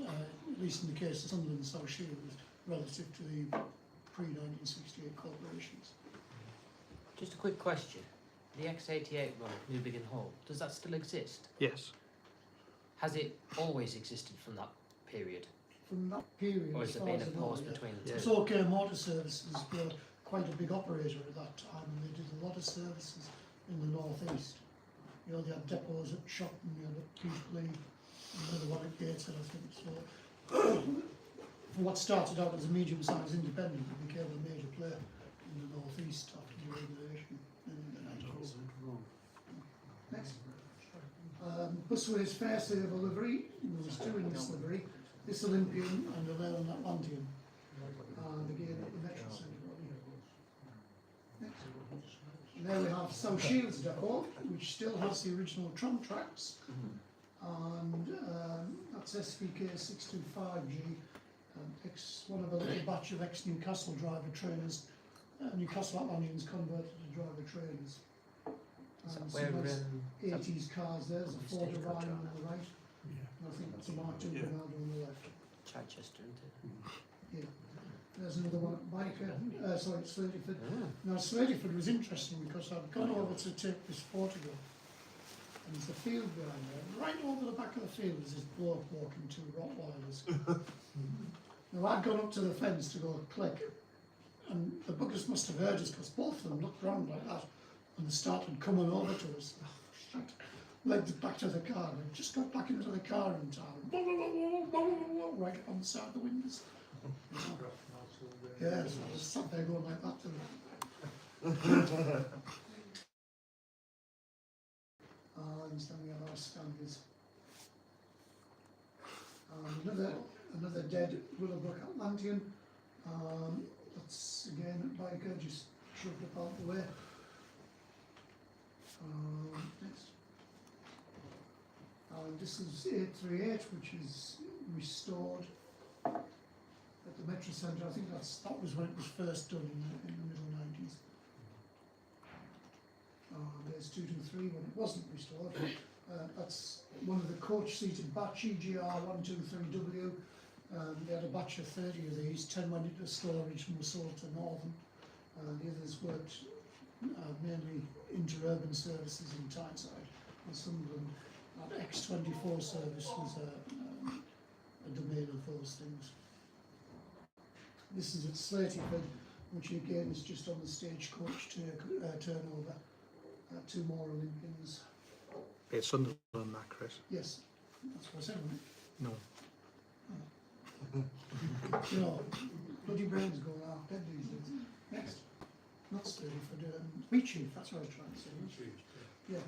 at least in the case of Sunderland and South Shields, relative to the pre-1968 corporations. Just a quick question. The X88 one, Newbiggin Hall, does that still exist? Yes. Has it always existed from that period? From that period, Or as has there far been as a I know, pause yeah. between the two? It's OK Motor Services were quite a big operator at that time, and they did a lot of services in the northeast. You know, they had depots at Shotton, you had at Keighley, another one at Gateshead, I think. So, for what started out as a medium-sized independent, it became a major player in the northeast after deregulation in the 90s. Next. Busways Fairsaver livery. There was two in this livery. This Olympian and the Leyland Atlantean. And again at the Metro Centre. Next. And there we have South Shields depot, which still has the original tram tracks. And that's SVK 625G. One of a little batch of ex-Newcastle driver trainers. Newcastle Atlanteans converted to driver trainers. Is that Some where, nice 80s cars. There's a Ford Stagecoach Orion on Drive. the right. And I think that's a Mark II Granada on the left. Chichester, isn't it? Yeah. There's another one at Biker, sorry, Sladeyford. Now, Sladeyford was interesting because I've gone over to take this photograph. And there's a field behind there. Right over the back of the field is this bloke walking two Rottweilers. Now, I'd gone up to the fence to go click, and the buggers must have heard us because both of them looked round like that and they started coming over to us. Legged back to the car, and just got back into the car in time. Right up on the side of the windows. Yeah, so I was sat there going like that to them. And then we have our standards. Another dead Willowbrook Atlantean. That's again at Biker, just shoved up out the way. Next. This is 838, which is restored at the Metro Centre. I think that was when it was first done in the middle 90s. There's 223 when it wasn't restored. That's one of the coach-seated batch, EGR 123W. They had a batch of 30 of these. 10 went into storage and were sold to Northern. The others worked mainly interurban services in Tyneside and Sunderland. That X24 service was a domain of those things. This is at Slateyford, which again is just on the stagecoach turnover. Two more Olympians. It's Sunderland, that, Chris. Yes, that's what I said, wasn't it? No. You know, bloody brains going half dead these days. Next. Not Slateyford, Wheatsheaf, that's what I was trying to say. Yeah.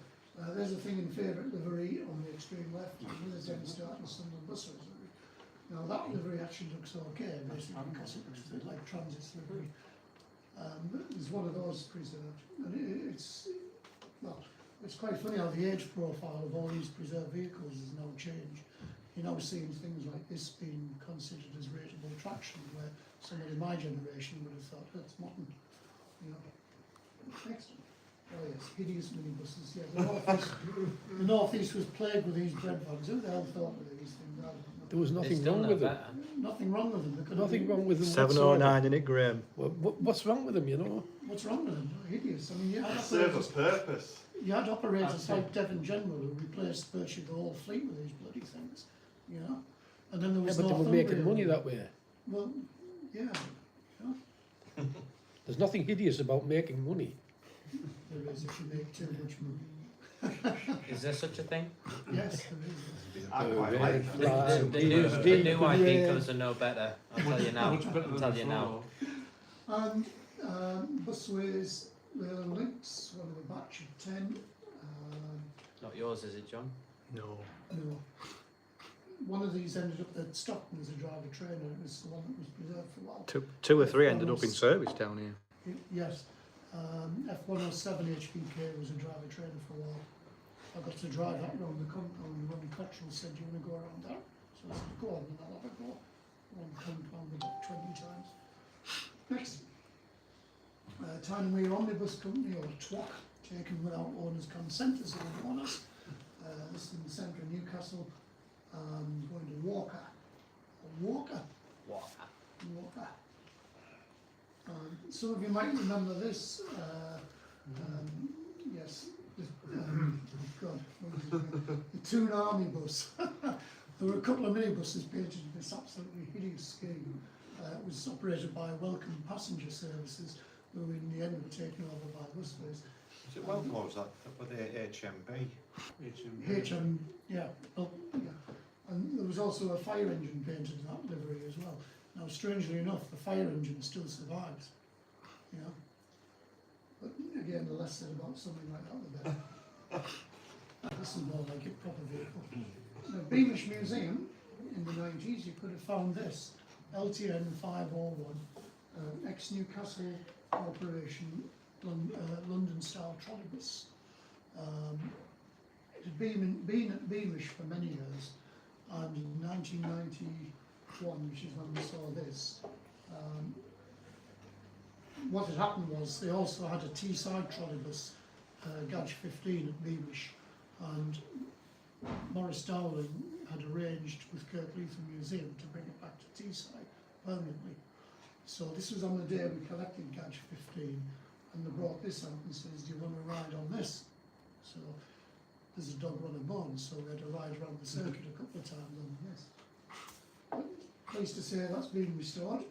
There's a thing in favourite livery on the extreme left, with a Zen start and Sunderland Bus livery. Now that livery actually looks okay, basically, because it looks a bit like Transit's livery. There's one of those preserved, and it's quite funny how the age profile of all these preserved vehicles has now changed. You're now seeing things like this being considered as rateable traction, where somebody my generation would have thought that's modern. You know. Next. Oh yes, hideous minibuses. Yeah, the northeast was plagued with these bread bags. Who the hell thought of these things? There was They nothing still wrong know with them. better. Nothing wrong with them. They could have Nothing been- wrong with them 709 in it, Graham. whatsoever. What's wrong with them, you know? What's wrong with them? Hideous. I mean, yeah, Serve a purpose. you had operators like Devon General who replaced virtually the whole fleet with these bloody things, you know? And then there Yeah, was but they were Northumbria. making money that way. Well, yeah, There's nothing hideous about making money. there is if you make too much money. Is there such a thing? Yes, there is. I quite like The new IP colours are no better. I'll tell you now. Much better I'll than tell you now. before. And busways, rail and links, one of a batch of 10. Not yours, is it, John? No. No. One of these ended up at Stockton as a driver trainer. It was the one that was preserved for a while. Two or three ended up in service down here. Yes. F107 HBK was a driver trainer for a while. I got to drive that round the compound when Cottrell said, "Do you want to go around that?" So I said, "Go on," and I'll have a go. One compound about 20 times. Next. Tyne-and-Wear Omnibus Company, or TWOC, taken without owner's consent as the owners. This is in the centre of Newcastle. Going to Walker. Walker. Some of you might remember this. Yes. God, what is it? The Toon Army bus. There were a couple of minibuses painted in this absolutely hideous scheme. It was operated by Welcome Passenger Services, who in the end were taken over by Busways. Is it well closed that with the HMB? HM, yeah, well, yeah. And there was also a fire engine painted in that livery as well. Now, strangely enough, the fire engine still survives, you know. But again, the less said about something like that, the better. This is more like a proper vehicle. The Beamish Museum, in the 90s, you could have found this, LTN 501, ex-Newcastle Corporation, London-style trolleybus. It had been at Beamish for many years, and in 1991, which is when we saw this, what had happened was they also had a Teesside trolleybus, Gadge 15 at Beamish, and Morris Dowling had arranged with Kirkleatham Museum to bring it back to Teesside permanently. So this was on the day we collected Gadge 15, and they brought this out and says, "Do you want to ride on this?" So there's a dog run a bone, so we had to ride around the circuit a couple of times on this. But pleased to say that's been restored.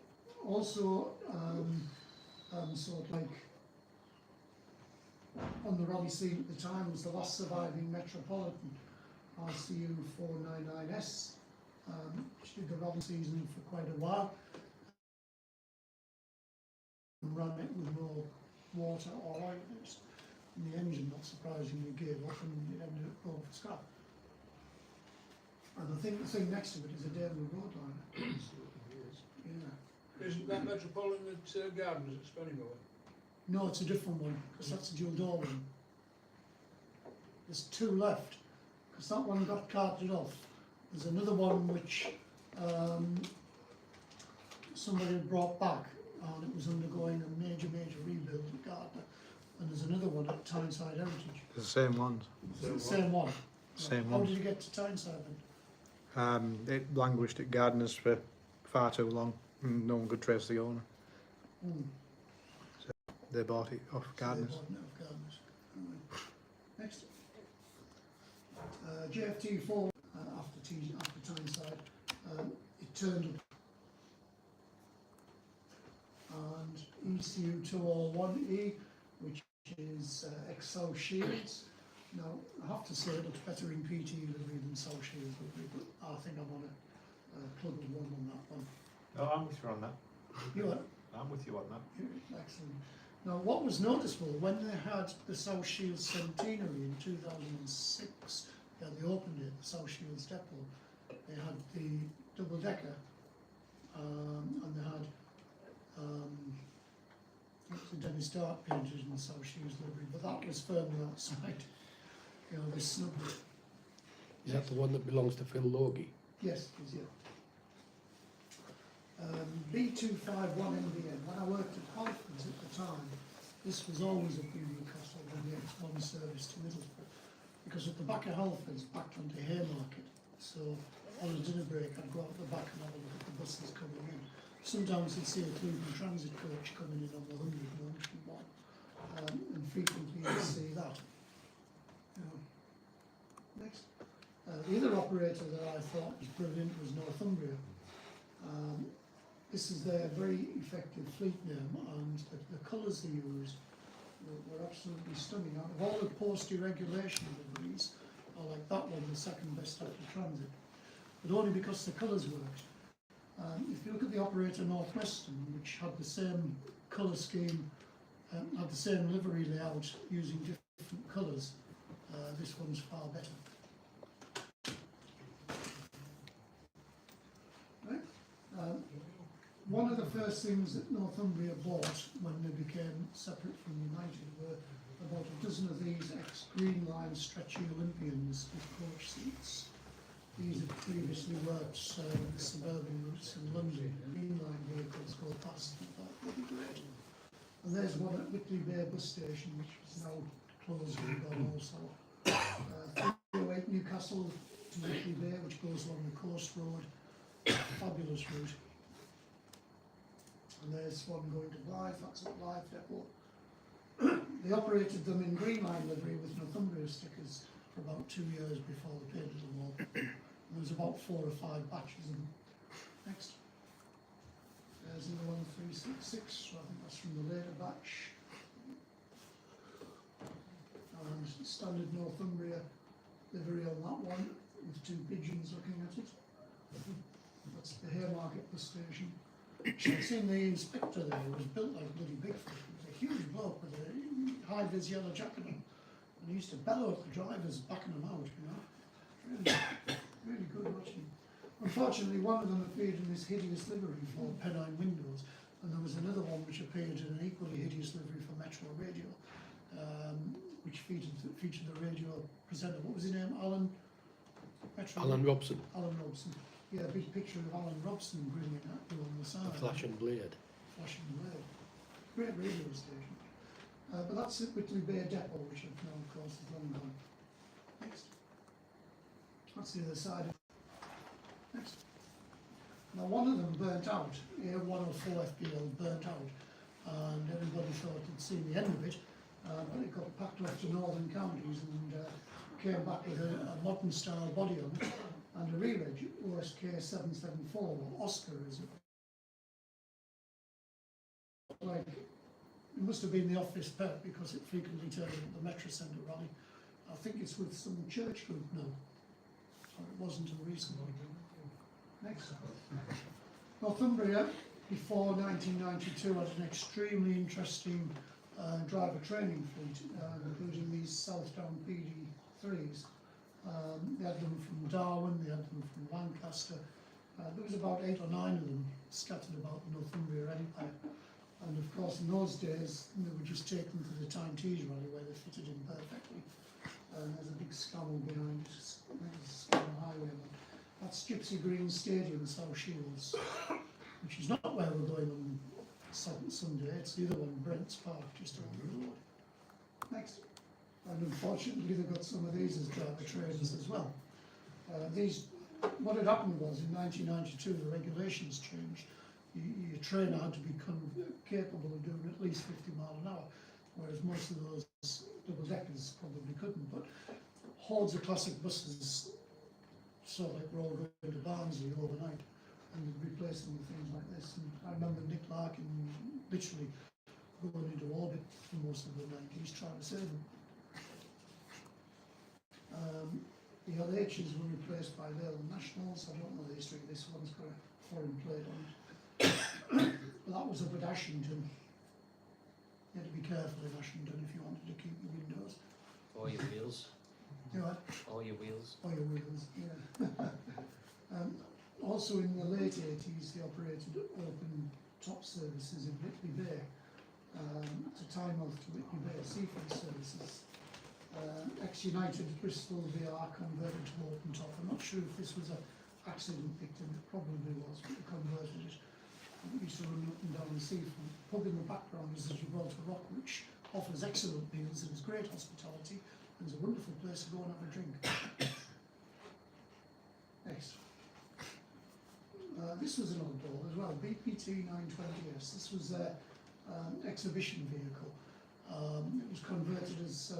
Also, sort of like on the rally scene at the time was the last surviving Metropolitan RCU 499S, which did the rally season for quite a while. And ran it with no water or oil in it. And the engine, not surprisingly, gave up and it ended up going for scrap. And I think the thing next to it is a Daimler Road liner. Yeah. Isn't that Metropolitan at Gardens at Spennymoor? No, it's a different one, because that's a dual door one. There's two left, because that one got carted off. There's another one which somebody had brought back, and it was undergoing a major rebuild at Gardner. And there's another one at Tyneside Heritage. The same ones. It's the same one. Same How one. did you get to Tyneside then? It languished at Gardeners for far too long, and no one could trace the owner. They bought it off Gardeners. So they bought it off Gardners. Right. Next. JFT4 after Tyneside, it turned up. And ECU 201E, which is Excel Shields. Now, I have to say it looks better in PT livery than Sol Shields livery, but I think I'm on a club of one on that one. No, I'm with you on that. You are? I'm with you on that. Excellent. Now, what was noticeable, when they had the South Shields centenary in 2006, they had the open day at the South Shields depot, they had the double-decker, and they had the Dennis Dart painted in the South Shields livery, but that was firmly outside. You know, they snubbed it. Is that the one that belongs to Phil Logie? Yes, it is, yeah. B251 MBN, when I worked at Halfords at the time, this was always up in Newcastle when the X1 service to Middlesbrough, because at the back of Halfords backed onto Haymarket, so on a dinner break I'd go out the back and have a look at the buses coming in. Sometimes you'd see a Cleveland Transit coach coming in on the 100 and 101, and frequently you'd see that. Next. The other operator that I thought was brilliant was Northumbria. This is their very effective fleet name, and the colours they used were absolutely stunning. Out of all the post-deregulation liveries, I like that one the second best after Transit, but only because the colours worked. If you look at the operator Northwestern, which had the same colour scheme, had the same livery layout using different colours, this one's far better. Right? One of the first things that Northumbria bought when they became separate from United were about a dozen of these ex-Green Line stretchy Olympians with coach seats. These had previously worked suburban routes in London. Green Line vehicles go past and that would be great. And there's one at Whitley Bay bus station, which is now closed and gone also. 308 Newcastle to Whitley Bay, which goes along the coast road. Fabulous route. And there's one going to Blythe, that's at Blythe Depot. They operated them in Green Line livery with Northumbria stickers for about 2 years before they painted them all. And there was about 4 or 5 batches of them. Next. There's another one, 366, so I think that's from the later batch. And standard Northumbria livery on that one, with 2 pigeons looking at it. That's the Haymarket bus station. I've seen the inspector there, who was built like bloody Bigfoot. He was a huge bloke with a high-vis yellow jacket on. And he used to bellow at the drivers, backing them out, you know. Really good watching. Unfortunately, one of them appeared in this hideous livery for Pennine Windows, and there was another one which appeared in an equally hideous livery for Metro Radio, which featured the radio presenter. What was his name? Alan Robson. Alan Robson. Yeah, a big picture of Alan Robson grinning at you on the side. Flashing blade. Flashing blade. Great radio station. But that's at Whitley Bay Depot, which I've now, of course, is long gone. Next. That's the other side. Next. Now, one of them burnt out. A104 FPL burnt out, and everybody thought they'd seen the end of it, but it got packed off to northern counties and came back with a modern style body on it. And a re-reg, OSK 774, or Oscar, is it? Like, it must have been the office pet because it frequently turned up at the Metro Centre rally. I think it's with some church group now. Or it wasn't until recently. Next. Northumbria, before 1992, had an extremely interesting driver training fleet, including these Southdown PD3s. They had them from Darwin, they had them from Lancaster. There was about 8 or 9 of them scattered about the Northumbria Empire. And of course, in those days, they were just taken to the Tyne Tees rally where they fitted in perfectly. And there's a big scammel behind it, Scammel Highway. That's Gypsy Green Stadium, South Shields, which is not where we're going on Sunday. It's the other one, Brent's Park, just over the road. Next. And unfortunately, they got some of these as driver trainers as well. What had happened was in 1992, the regulations changed. Your trainer had to become capable of doing at least 50 miles an hour, whereas most of those double-deckers probably couldn't. But hordes of classic buses, sort of like we're all going to Barnsley overnight, and they'd replace them with things like this. And I remember Nick Larkin literally going into orbit for most of the 90s trying to save them. The LHs were replaced by Leyland Nationals. I don't know the history. This one's got a foreign plate on it. But that was up at Ashington. You had to be careful in Ashington if you wanted to keep the windows. Or your wheels. You know what? Or your wheels. Or your wheels, yeah. Also in the late 80s, they operated open top services in Whitley Bay, to Tynemouth to Whitley Bay, seafront services. Ex-United Bristol VR converted to open top. I'm not sure if this was an accident victim, it probably was, but they converted it. And it used to run up and down the seafront. The pub in the background is the Gibraltar Rock, which offers excellent meals and is great hospitality, and is a wonderful place to go and have a drink. Next. This was an old ball as well, BPT 920S. This was their exhibition vehicle. It was converted as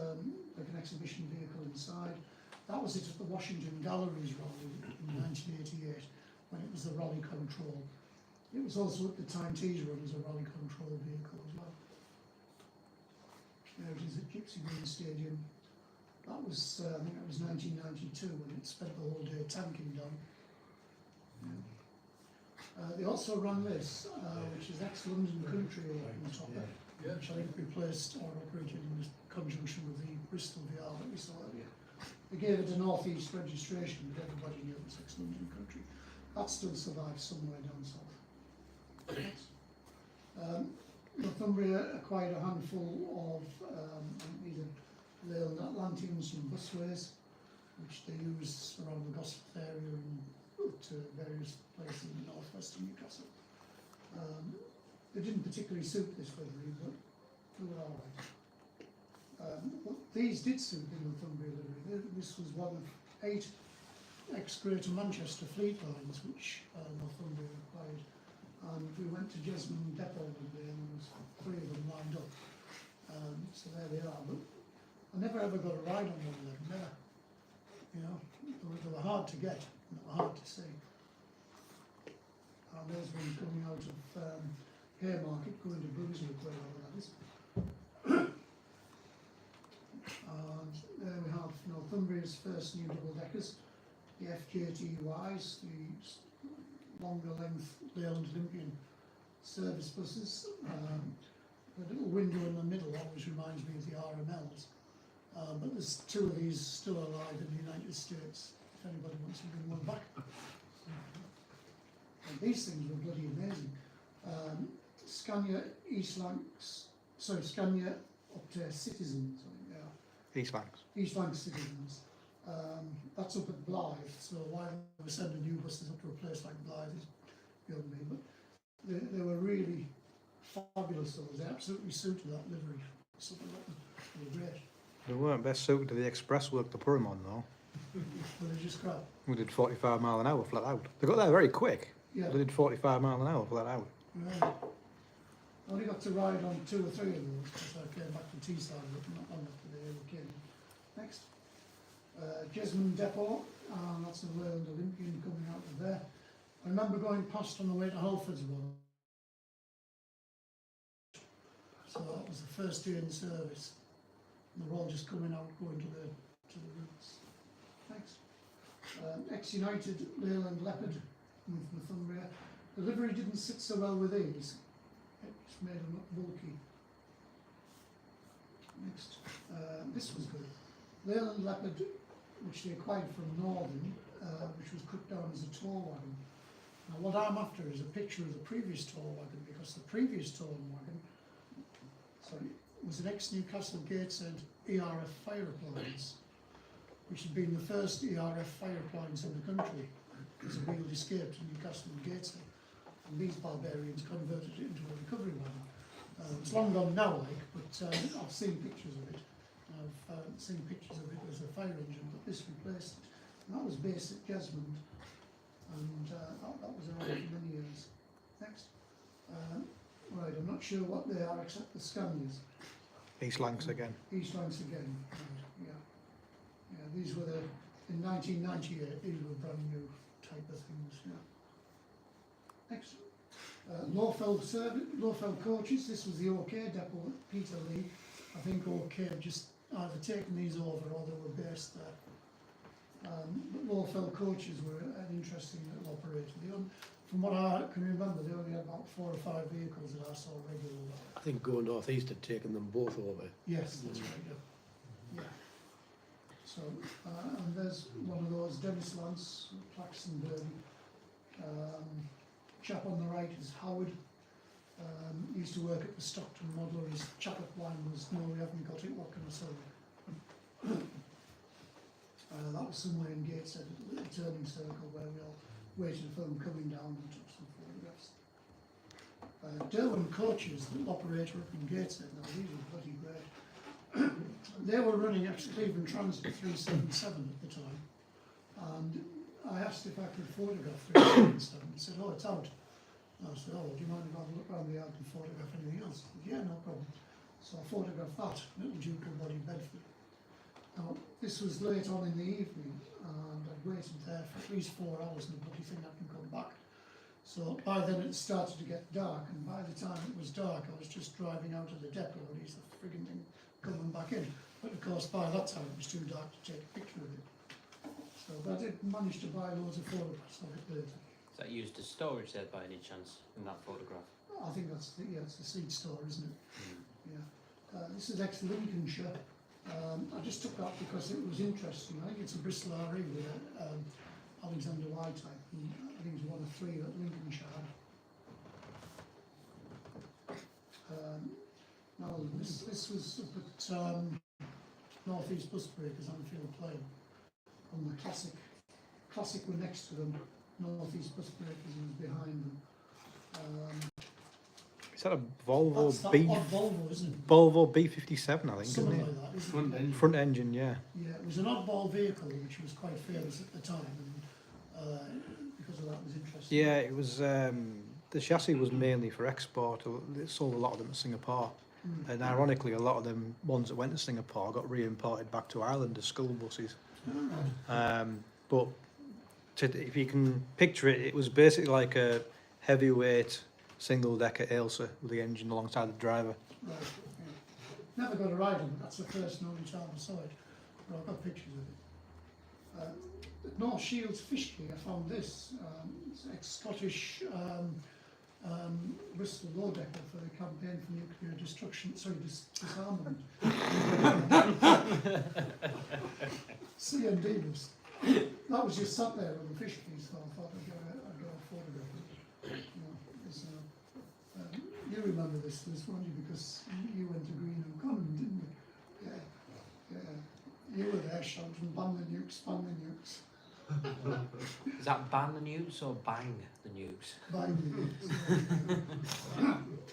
like an exhibition vehicle inside. That was it at the Washington Galleries Rally in 1988, when it was the Rally Control. It was also at the Tyne Tees Run as a Rally Control vehicle as well. There it is at Gypsy Green Stadium. That was, I think it was 1992 when it spent the whole day tanking down. They also ran this, which is ex-London Country Open Topper, which I think replaced or operated in conjunction with the Bristol VR that we saw earlier. They gave it a North East registration, but everybody knew it was ex-London Country. That still survives somewhere down south. Northumbria acquired a handful of either Leyland Atlanteans and busways, which they use around the Gosforth area and to various places in the northwest of Newcastle. They didn't particularly suit this livery, but they were alright. But these did suit the Northumbria livery. This was one of 8 ex-Greater Manchester Fleet lines which Northumbria acquired. And we went to Jesmond Depot one day and there was 3 of them lined up. So there they are. But I never ever got a ride on one of them, never. You know, they were hard to get, and they were hard to see. And there's one coming out of Haymarket, going to Brunswick, wherever that is. And there we have Northumbria's first new double-deckers, the FJTYs, the longer length Leyland Olympian service buses. The little window in the middle always reminds me of the RMLs. But there's 2 of these still alive in the United States, if anybody wants to bring one back. And these things were bloody amazing. Scania Scania up to Citizens, I think they are. East Lancs. East Lancs Citizens. That's up at Blythe, so why they were sending new buses up to a place like Blythe is beyond me, but they were really fabulous. They absolutely suited that livery. Something like that. They were great. They weren't best suited to the express work to put them on though. But they just crap. We did 45 mile an hour flat out. They got there very quick. Yeah. They did 45 mile an hour flat out. Right. I only got to ride on 2 or 3 of those because I came back to Teesside not long after they ever came. Next. Jesmond Depot, that's the Leyland Olympian coming out of there. I remember going past on the way to Halfords one. So that was the first day in service. And they're all just coming out, going to the routes. Thanks. Ex-United Leyland Leopard with Northumbria. The livery didn't sit so well with these. It just made them look bulky. Next. This was good. Leyland Leopard, which they acquired from Northern, which was put down as a tow wagon. Now what I'm after is a picture of the previous tow wagon, because the previous tow wagon was an ex-Newcastle Gateshead ERF fire appliance, which had been the first ERF fire appliance in the country as a wheeled escape to Newcastle and Gateshead. And these barbarians converted it into a recovery wagon. It's long gone now, like, but I've seen pictures of it. I've seen pictures of it as a fire engine, but this replaced it. And that was based at Jesmond, and that was around for many years. Next. Right, I'm not sure what they are except the Scanias. East Lancs again. East Lancs again, right, yeah. Yeah, these were in 1998, these were brand new type of things, yeah. Next. Lowfell Coaches, this was the OK depot at Peterlee. I think OK had just either taken these over or they were based there. But Lowfell Coaches were an interesting little operator. From what I can remember, they only had about 4 or 5 vehicles that I saw regularly. I think Go North East had taken them both over. Yes, that's right, yeah. Yeah. So, and there's one of those, Dennis Lance, Claxton Derby. Chap on the right is Howard. Used to work at the Stockton Modeler. His chap-up line was, no, we haven't got it, what can I say? That was somewhere in Gateshead, at the turning circle where we all waited for them coming down and took some photographs. Derwent Coaches, the operator up in Gateshead, now these were bloody great. They were running ex-Cleveland Transit 377 at the time, and I asked if I could photograph 377. He said, oh, it's out. And I said, oh, do you mind if I look around the yard and photograph anything else? He said, yeah, no problem. So I photographed that, little Ducal body Bedford. Now, this was late on in the evening, and I'd waited there for at least 4 hours and the bloody thing hadn't come back. So by then it started to get dark, and by the time it was dark, I was just driving out of the depot, and he's the frigging thing coming back in. But of course, by that time it was too dark to take a picture of it. So, but I did manage to buy loads of photographs of it later. Is that used as storage there by any chance in that photograph? I think that's the, yeah, it's the seed store, isn't it? Yeah. This is ex-Lincolnshire. I just took that because it was interesting. I think it's a Bristol RE with Alexander White, I think he's one of 3 that Lincolnshire had. Now, this was up at North East Bus Breakers, Anfield Plain, on the Classic were next to them, North East Bus Breakers was behind them. Is that a Volvo That's that B? odd Volvo, isn't it? Volvo B57, I think, isn't Something it? like that, isn't Front it? end. Front engine, yeah. Yeah, it was an oddball vehicle which was quite famous at the time, and because of that it was interesting. Yeah, it was. The chassis was mainly for export. It sold a lot of them to Singapore, and ironically, a lot of them ones that went to Singapore got re-imported back to Ireland as school buses. But if you can picture it, it was basically like a heavyweight single-decker Ailsa with the engine alongside the driver. Right, yeah. Never got a ride on it, that's the first and only time I saw it, but I've got pictures of it. At North Shields Fishkey, I found this, it's ex-Scottish Bristol Low Depot for the campaign for nuclear destruction, sorry, disarmament. C&D was, that was just sat there on the Fishkey, so I thought I'd get a photograph of it. You know, it's, you remember this, won't you, because you went to Greenham Common, didn't you? Yeah, yeah. You were there shouting, ban the nukes, ban the nukes. Is that ban the nukes or bang the nukes? Ban the nukes.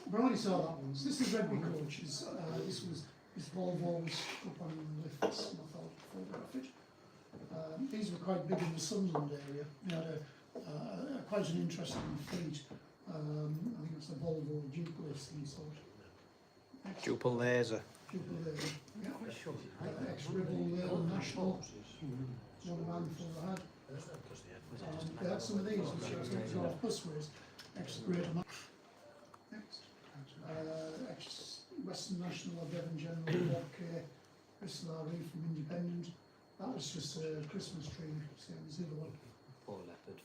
But I only saw that once. This is Redby Coaches. This Volvo was up on the lifts, and I thought I'd photograph it. These were quite big in the Sunderland area. They had quite an interesting fleet. I think it's a Volvo Duplex, he thought. Duple laser. Duplex, yeah. Ex-Rebel Leyland National. One man for the had. They had some of these, which I think are off busways. Ex-Greater Next. Ex-Western National of Devon General, Bob K. Bristol RE from Independent. That was just a Christmas tree, same as the other one. Poor leopard.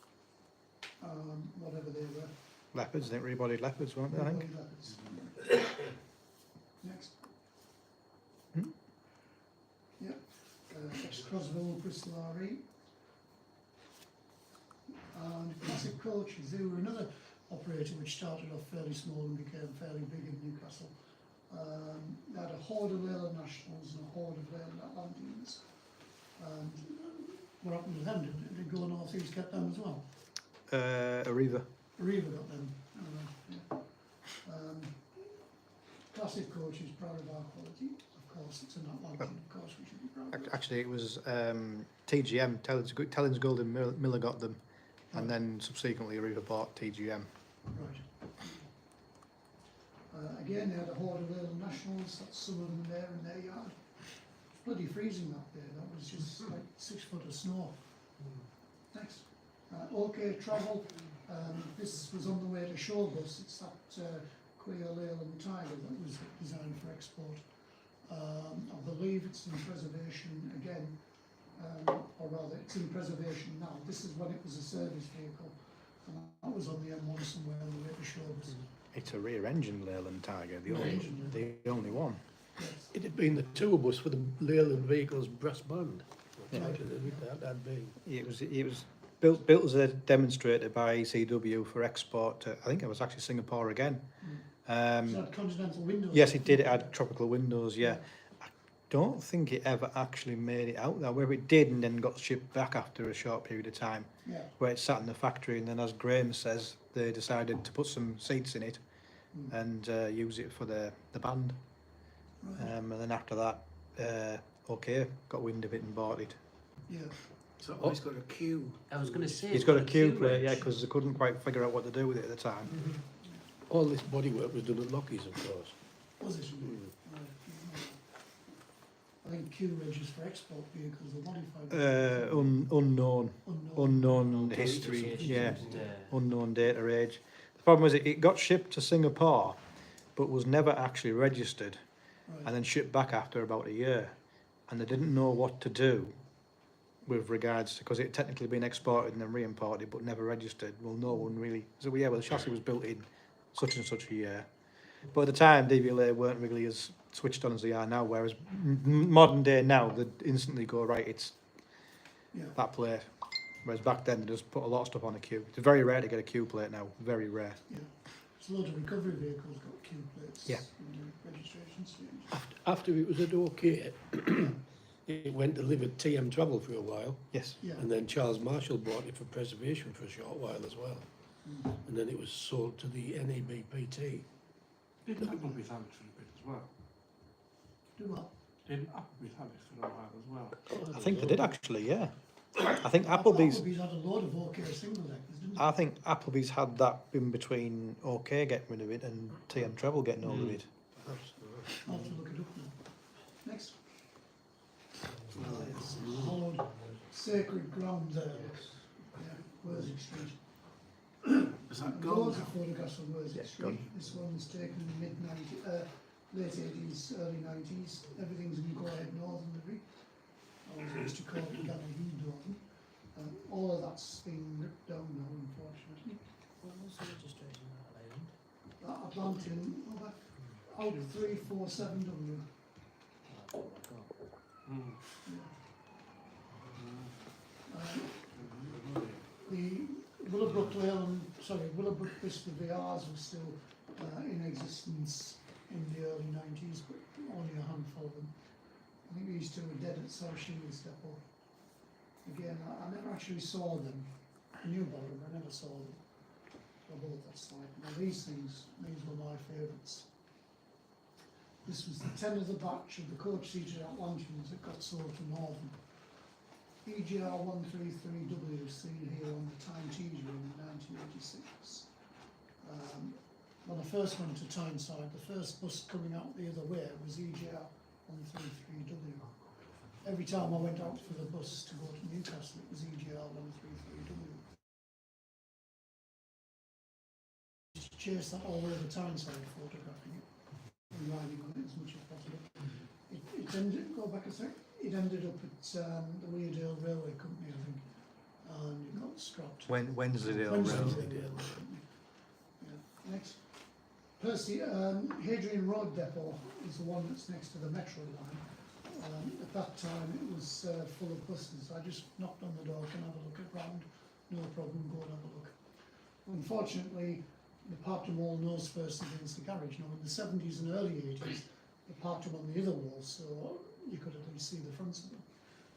Whatever they were. Leopards, I think rebodied leopards, weren't they, I think? Leopards. Next. Yeah. Ex-Croswell, Bristol RE. And Classic Coaches, they were another operator which started off fairly small and became fairly big in Newcastle. They had a horde of Leyland Nationals and a horde of Leyland Atlanteans. And what happened to them? Did Go North East get them as well? Arriva. Arriva got them. Yeah. Classic Coaches, proud of our quality. Of course, it's an Atlantean, of course we should be proud of it. Actually, it was TGM. Tellins Golden Miller got them, and then subsequently Arriva bought TGM. Right. Again, they had a horde of Leyland Nationals, that's some of them there in their yard. Bloody freezing up there, that was just like 6 foot of snow. Next. OK Travel, this was on the way to Showbus, it's that Quail Leyland Tiger that was designed for export. I believe it's in preservation again, or rather it's in preservation now. This is when it was a service vehicle, and that was on the M1 somewhere on the way to Showbus. It's a rear engine Leyland Tiger, the only one. Yes. It had been the tour bus for the Leyland Vehicles brass band. Yeah. That big. It was built as a demonstrator by ECW for export to, I think it was actually Singapore again. So it had continental windows. Yes, it did. It had tropical windows, yeah. I don't think it ever actually made it out there, where it did and then got shipped back after a short period of time, Yeah. where it sat in the factory, and then, as Graham says, they decided to put some seats in it and use it for the band. Right. And then after that, OK got wind of it and bought it. Yeah. So it's got a queue. I was going to say. He's got a Q plate, range. yeah, because they couldn't quite figure out what to do with it at the time. All this bodywork was done at Lockheed's, of course. Was it? think Q regs for export vehicles are modified. Unknown Unknown. history, yeah, And, unknown data age. The problem is it got shipped to Singapore, but was never actually registered, and Right. then shipped back after about a year, and they didn't know what to do with regards to, because it had technically been exported and then re-imported but never registered. Well, no one really, so yeah, well, the chassis was built in such and such a year, but at the time DVLA weren't really as switched on as they are now, whereas modern day now they instantly go, right, it's Yeah. that plate, whereas back then they just put a lot of stuff on a queue. It's very rare to get a queue plate now, very rare. Yeah. There's a lot of recovery vehicles got Q plates. Yeah. In the registration stage. After it was at OK, it went to live at TM Travel for a while, Yes. Yeah. and then Charles Marshall bought it for preservation for a short while as well. Mm. And then it was sold to the NABPT. Didn't Applebee's have it for a bit as well? Do what? Didn't Applebee's have it for a while as well? I think they did actually, yeah. I think Applebee's. Applebee's had a load of OK single deckers, didn't they? I think Applebee's had that in between OK getting rid of it and TM Treble getting hold of it. I'll have to look it up now. Next. It's Hallowed Sacred Ground there. Yeah, Worthing Street. Is that Loads gone of photographs of Worthing Yes, Street. This one's taken in the late 80s, early 90s. Everything's in Go Ahead Northern livery. I used to call it Gallagher Northern. All of that's been ripped down now, unfortunately. what was the registration of that island? That Atlantean, oh, that out 347W. Oh, God. Mm. The Willowbrook Leyland, Willowbrook Bristol VRs were still in existence in the early 90s, but only a handful of them. I think these two were dead at South Shields Depot. Again, I never actually saw them. I knew about them, I never saw them. I bought that slide. Now these were my favourites. This was the 10th of the batch of the coach-seated Atlanteans that got sold to Northern. EGR 133W seen here on the Tyne Teaser in 1986. When I first went to Tyneside, the first bus coming out the other way was EGR 133W. Every time I went out for the bus to go to Newcastle, it was EGR 133W. Just chase that all over Tyneside, photographing it and riding on it as much as possible. It ended, go back a sec, it ended up at the Weardale Railway Company, I think, and it got scrapped. Wensleydale Wensleydale Railway. Railway Company. Yeah. Next. Percy, Hadrian Road Depot is the one that's next to the metro line. At that time it was full of buses. I just knocked on the door, can I have a look around? No problem, go and have a look. Unfortunately, they parked them all nose first against the garage. Now in the 70s and early 80s, they parked them on the other wall, so you could at least see the fronts of them.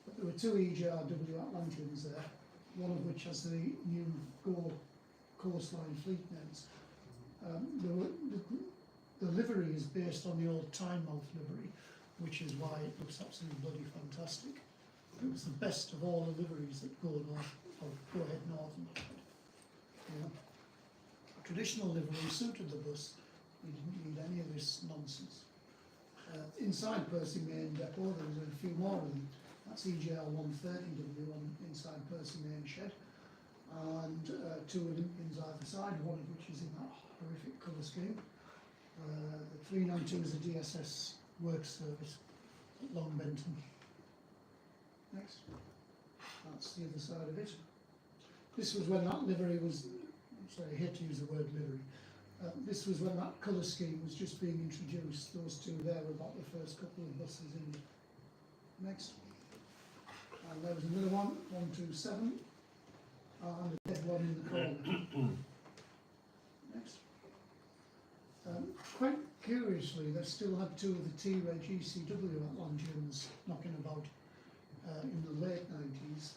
But there were two EGRW Atlanteans there, one of which has the new Go coastline fleet names. The livery is based on the old Tynemouth livery, which is why it looks absolutely bloody fantastic. It was the best of all the liveries that Go Ahead Northern had. Yeah. Traditional livery suited the bus. We didn't need any of this nonsense. Inside Percy Main Depot, there was a few more of them. That's EGR 130W on inside Percy Main Shed, and two Olympians either side, one of which is in that horrific colour scheme. The 392 is a DSS work service at Long Benton. Next. That's the other side of it. This was when that livery was, sorry, I hate to use the word livery. This was when that colour scheme was just being introduced. Those two there were about the first couple of buses in. Next. And there was another one, 127, and a dead one in the corner. Next. Quite curiously, they still had two of the T-Reg ECW Atlanteans knocking about in the late 90s.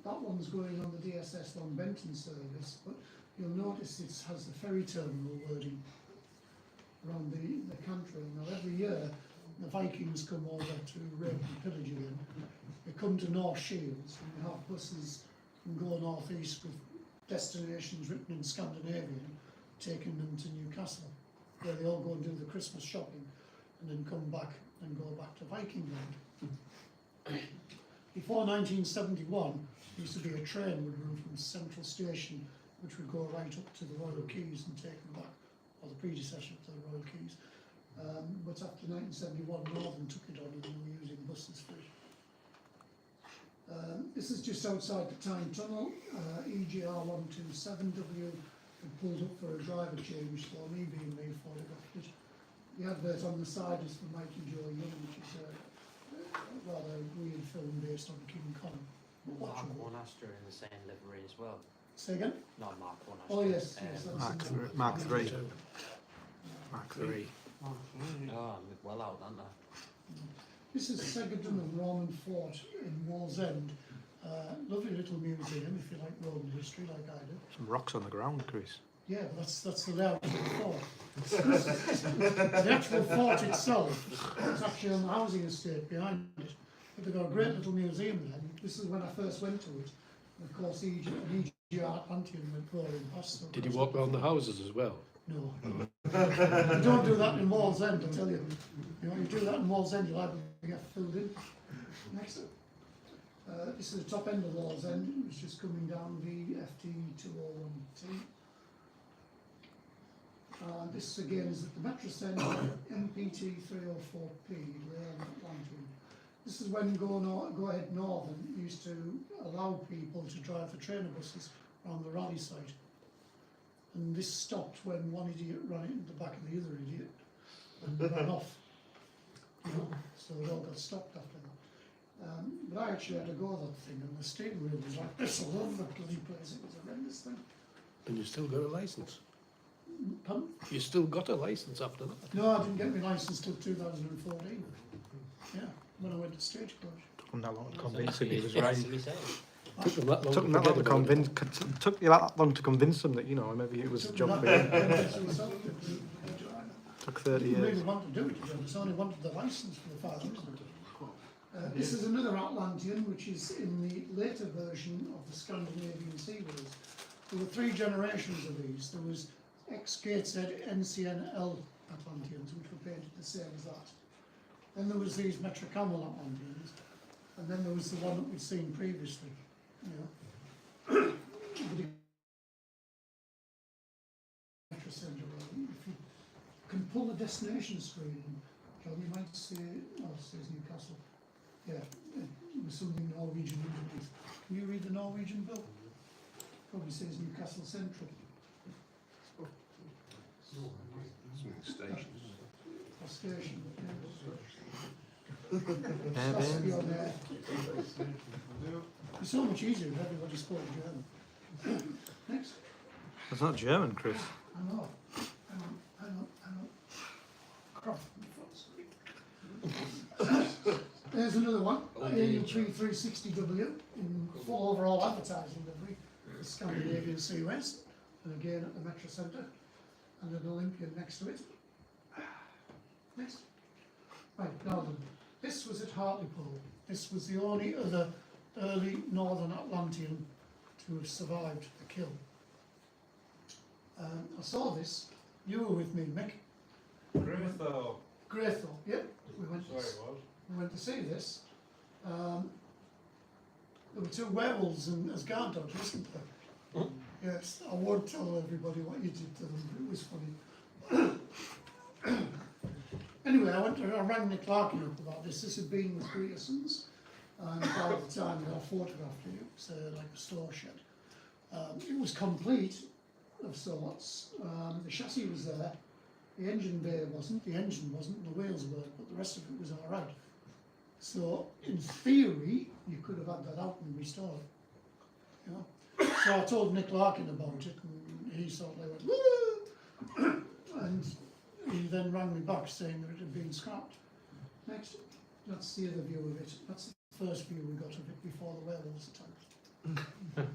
That one's going on the DSS Long Benton service, but you'll notice it has the ferry terminal wording around the country. Now every year the Vikings come over to rape and pillage again. They come to North Shields and we have buses from go north east with destinations written in Scandinavian, taking them to Newcastle, where they all go and do the Christmas shopping and then come back and go back to Viking Road. Before 1971, there used to be a train would run from Central Station, which would go right up to the Royal Quays and take them back, or the predecessor to the Royal Quays. But after 1971, Northern took it on and they were using buses for it. This is just outside the Tyne Tunnel. EGR 127W had pulled up for a driver change, so me being me photographed it. The advert on the side is for Mikey Joe Young, which is a rather weird film based on King Kong. Mark Warnaster in the same livery as well. Say again? Not Mark Warnaster. Oh yes, yes. that's in the- Mark 3. Mark 3. Oh, I'm well out, aren't I? This is Segedon and Roman Fort in Wallsend. Lovely little museum if you like Roman history, like I do. Some rocks on the ground, Chris. Yeah, that's the layout of the fort. The actual fort itself is actually on the housing estate behind it. But they've got a great little museum there. This is when I first went to it. And of course, EGR Atlantean went pouring past. So Did you walk around the houses as well? No. You don't do that in Wallsend, I tell you. You know, you do that in Wallsend, you'll either get filled in. Next. This is the top end of Wallsend, it's just coming down the FT201T. This again is at the Metro Centre, MPT 304P, Lane Atlantean. This is when Go Ahead Northern used to allow people to drive the trainer buses around the rally site. And this stopped when one idiot ran it into the back of the other idiot and ran off. You know, so it all got stopped after that. But I actually had to go that thing, and the steering wheel was like this all over the bloody place. It was a horrendous thing. And you still got a licence? Pardon? You still got a licence after that? No, I didn't get my licence till 2014. Yeah, when I went to Stagecoach. Took him that long to convince him he was right. Took them that long Took him that long to convince. Took you that long to convince him that, you know, maybe it was a job for you. Took 30 I didn't years. really want to do it, to be honest. I only wanted the licence for the 5 years. This is another Atlantean, which is in the later version of the Scandinavian Seaways. There were 3 generations of these. There was ex-Gateshead NCNL Atlanteans, which were painted the same as that. Then there was these Metro Camel Atlanteans, and then there was the one that we'd seen previously. You know. But Metro Centre, if you can pull the destination screen, John, you might see, oh, it says Newcastle. Yeah, with something Norwegian underneath. Can you read the Norwegian bill? Probably says Newcastle Central. Station. Or station. Yeah, That's man. beyond there. It's so much easier if everybody spoke German. Next. That's not German, Chris. I know. I know. Crap. There's another one, AU360W in full overall advertising livery, the Scandinavian Seaways, and again at the Metro Centre, and an Olympian next to it. Next. Right, now then, this was at Hartlepool. This was the only other early Northern Atlantean to have survived the kill. I saw this, you were with me, Mick. Greythorpe, yep. We went to see this. There were 2 werewolves and as guard dogs, wasn't there? Yes, I won't tell everybody what you did to them, but it was funny. Anyway, I rang Nick Larkin up about this. This had been with Grierson's, and by the time that I photographed it, it was like a store shed. It was complete of sorts. The chassis was there. The engine bay wasn't, the engine wasn't, and the wheels weren't, but the rest of it was all right. So, in theory, you could have had that out and restored it. You know? So I told Nick Larkin about it, and he sort of went, woo! And he then rang me back saying that it had been scrapped. Next, that's the other view of it. That's the first view we got of it before the werewolves attacked.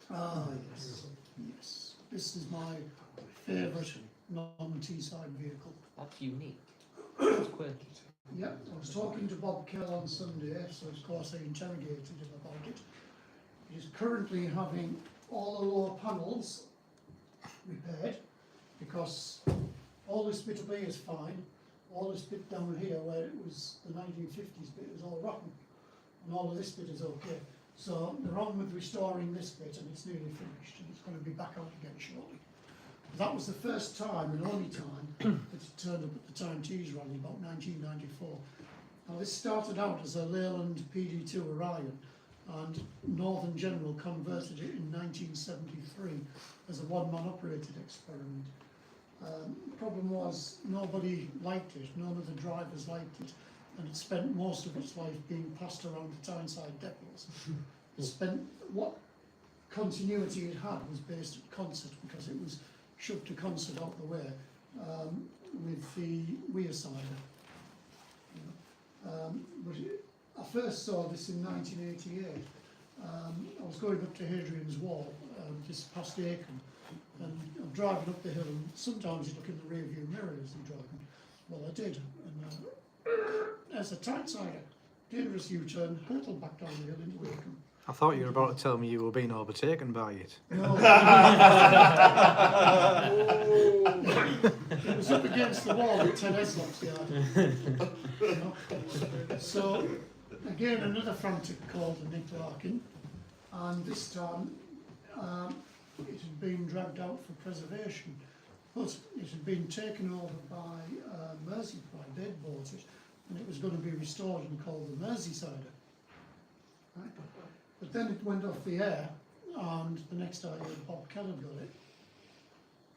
Ah, yes. Yes. This is my favourite non-Teesside vehicle. That's unique. That's quirky. Yep, I was talking to Bob Kell on Sunday, so of course I interrogated him about it. He's currently having all the lower panels repaired because all this bit of bay is fine, all this bit down here where it was the 1950s bit is all rotten, and all of this bit is okay. So they're on with restoring this bit, and it's nearly finished, and it's going to be back out again shortly. That was the first time and only time that it turned up at the Tyne Tees rally, about 1994. Now this started out as a Leyland PD2 Orion, and Northern General converted it in 1973 as a one-man operated experiment. The problem was nobody liked it, none of the drivers liked it, and it spent most of its life being passed around the Tyneside depots. It spent, what continuity it had was based at Concert, because it was shoved to Concert out the way with the Weirsider. But I first saw this in 1988. I was going up to Hadrian's Wall, just past Aiken, and I'm driving up the hill, and sometimes you look in the rear view mirror as you're driving. Well, I did, and there's a Tyneside, dangerous U-turn, hurtled back down the hill into Aiken. I thought you were about to tell me you were being overtaken by it. No. It was up against the wall at Ted Eslop's yard. You know. So, again, another frantic call to Nick Larkin, and this time it had been dragged out for preservation, but it had been taken over by Merseypride. They'd bought it, and it was going to be restored and called the Merseysider. Right? But then it went off the air, and the next I heard Bob Keller got it.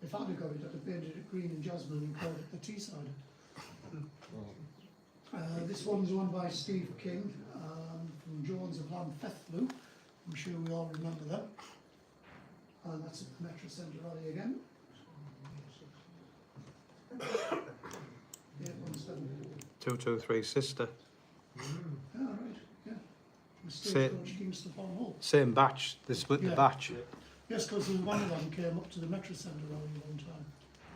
If I'd have got it, I'd have painted it green and jasmine and called it the Teessider. This one's won by Steve King from Jones of Llanfechthlw. I'm sure we all remember that. And that's at the Metro Centre Rally again. 817. 223 Sister. Ah, right, yeah. The Say- Stagecoach Kingston upon Hull. Same batch, they split the Yeah. batch. Yes, because one of them came up to the Metro Centre Rally one time.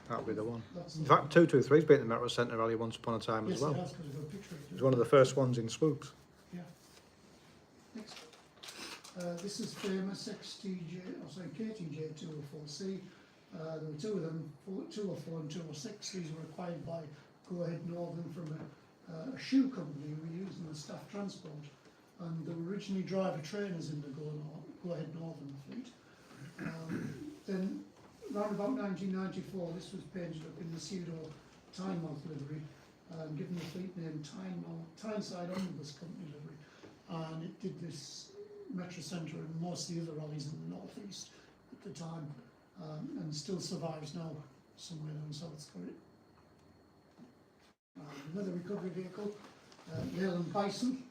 That'll be the one. That's In fact, 223's been at the Metro Centre Rally once upon a time yes, as well. it has, because I've got a picture of It was one of the first ones in Swoops. Next. This is famous KTJ 204C. There were two of them, 204 and 206. These were acquired by Go Ahead Northern from a shoe company who were using the staff transport. And they were originally driver trainers in the Go Ahead Northern fleet. Then, around about 1994, this was painted up in the pseudo Tynemouth livery, given the fleet name Tyneside Omnibus Company livery. And it did this Metro Centre and most of the other rallies in the North East at the time, and still survives now somewhere down South Scotia. Another recovery vehicle, Leyland Bison,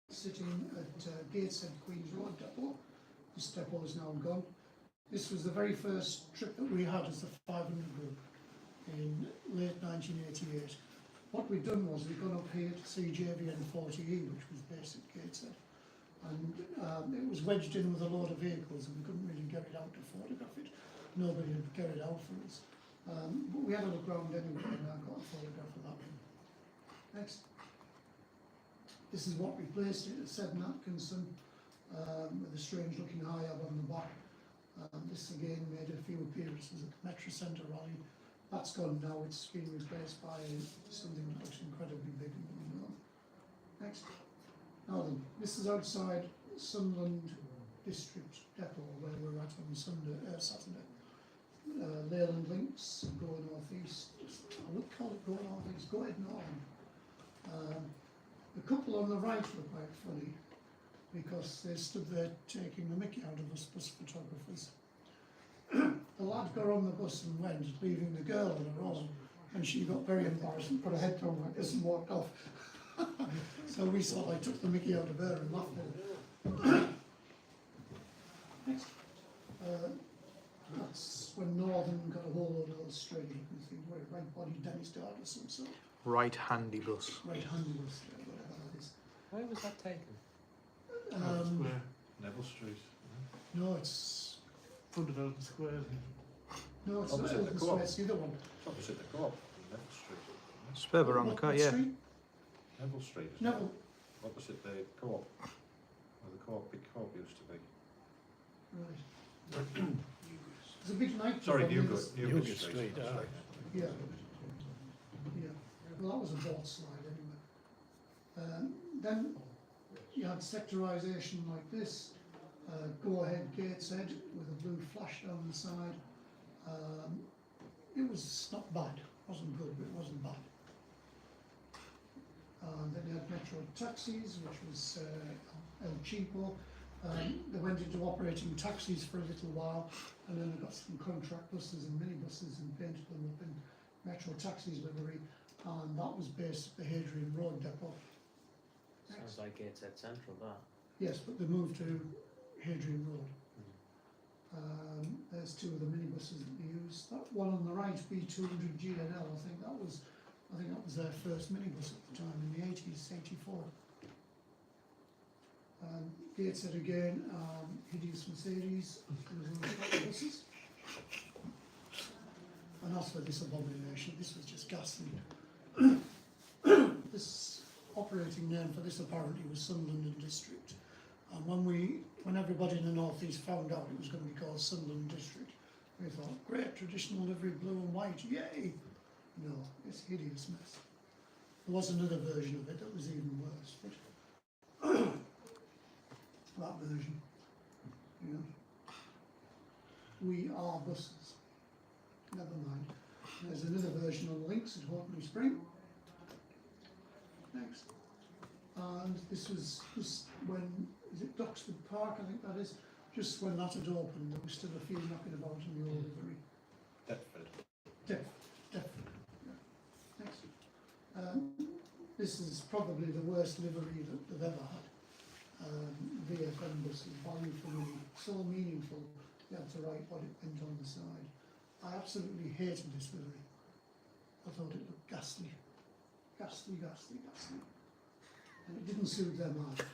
sitting at Gateshead Queen's Road depot. This depot is now gone. This was the very first trip that we had as the 500 group in late 1988. What we'd done was we'd gone up here to see JVN 40E, which was based at Gateshead, and it was wedged in with a load of vehicles, and we couldn't really get it out to photograph it. Nobody had get it out for us. But we had a look round anyway, and I got a photograph of that one. Next. This is what replaced it, Seddon Atkinson, with a strange looking high-up on the back. This again made a few appearances at the Metro Centre Rally. That's gone now, it's been replaced by something that looks incredibly big and well. Next. Now then, this is outside Sunderland District Depot where we're at on Saturday. Leyland Links, Go North East. I would call it Go North East, Go Ahead Northern. The couple on the right look quite funny because they stood there taking the mickey out of us bus photographers. The lad got on the bus and went, leaving the girl on her own, and she got very embarrassed and put her head down like this and walked off. So we sort of like took the mickey out of her and laughed at her. Next. That's when Northern got a whole load of those strange looking things, where right-bodied Dennis Dart or some sort. Right-handy bus. Right-handed bus, whatever that is. Where was that taken? Square. Neville Street. No, it's Underdeveloped square. no, it's Opposite not the Open co-op. Space, the other one. It's opposite the co-op, Neville Street. It's further around the car, What yeah. street? Neville Street, isn't Neville. it? Opposite the co-op, where the co-op, big co-op used to be. Right. There's a big night. Sorry, club on Newgate, this- Newgate Newgate Street. Street, that's ah. right. Yeah. Yeah. Well, that was a board slide anyway. Then you had sectorisation like this, go ahead Gateshead with a blue flash down the side. It was not bad, it wasn't good, but it wasn't bad. Then you had Metro taxis, which was El Cheapo. They went into operating taxis for a little while, and then they got some contract buses and minibuses and painted them up in Metro taxis livery, and that was based at the Hadrian Road depot. Sounds like Gateshead Central, that. Yes, but they moved to Hadrian Road. There's two of the minibuses that they used. That one on the right, B200 GNL, I think that was their first minibus at the time in the 80s, 84. Gateshead again, hideous Mercedes, buses. And as for this abomination, this was just ghastly. This operating name for this apparently was Sunderland and District. And when everybody in the North East found out it was going to be called Sunderland District, we thought, great, traditional livery, blue and white, yay! No, it's a hideous mess. There was another version of it that was even worse, but that version, you know. We are buses. Never mind. There's another version on links at Hawkenby Spring. Next. And this was just when, is it Doxford Park, I think that is, just when that had opened, there was still a few knocking about in the old livery. Deptford. Yeah. Next. This is probably the worst livery that they've ever had. VFM buses, value for money, so meaningful, you had to write what it meant on the side. I absolutely hated this livery. I thought it looked ghastly. Ghastly. And it didn't suit them either.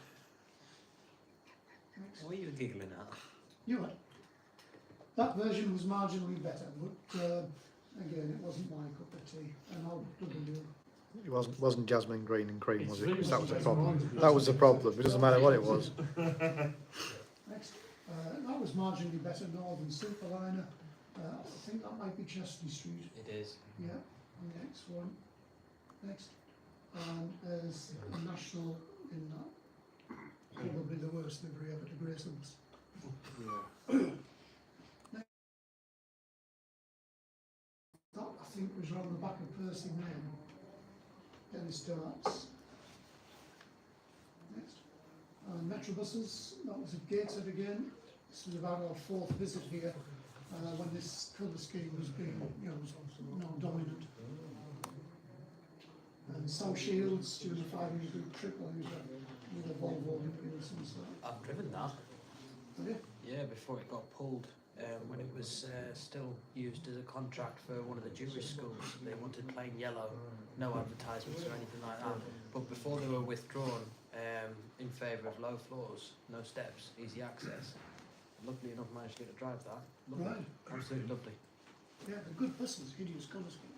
Next. What are you giggling at? You what? That version was marginally better, but again, it wasn't my cup of tea, and I'll double. It wasn't jasmine green and cream, was it? It's 'Cause that was the really problem. nice. That was the problem. It doesn't matter what it was. Next, that was marginally better, Northern Superliner. I think that might be Chesney Street. It is. Yeah, and the next one. Next. And there's a National in that. Probably the worst livery ever to grace us. That, I think, was around the back of Percy Lane. Dennis Darts. Next. Metrobuses, that was at Gateshead again. This was about our fourth visit here, when this colour scheme was being, was now dominant. And South Shields, during the 500 group trip, I think with a Volvo Olympian or some sort. I've driven that. Have you? Yeah, before it got pulled, when it was still used as a contract for one of the Jewish schools. They wanted plain yellow, no advertisements or anything like that. But before they were withdrawn in favour of low floors, no steps, easy access. Luckily enough, managed to get to drive that. Lovely. Right. Absolutely lovely. Yeah, they're good buses, hideous colour scheme.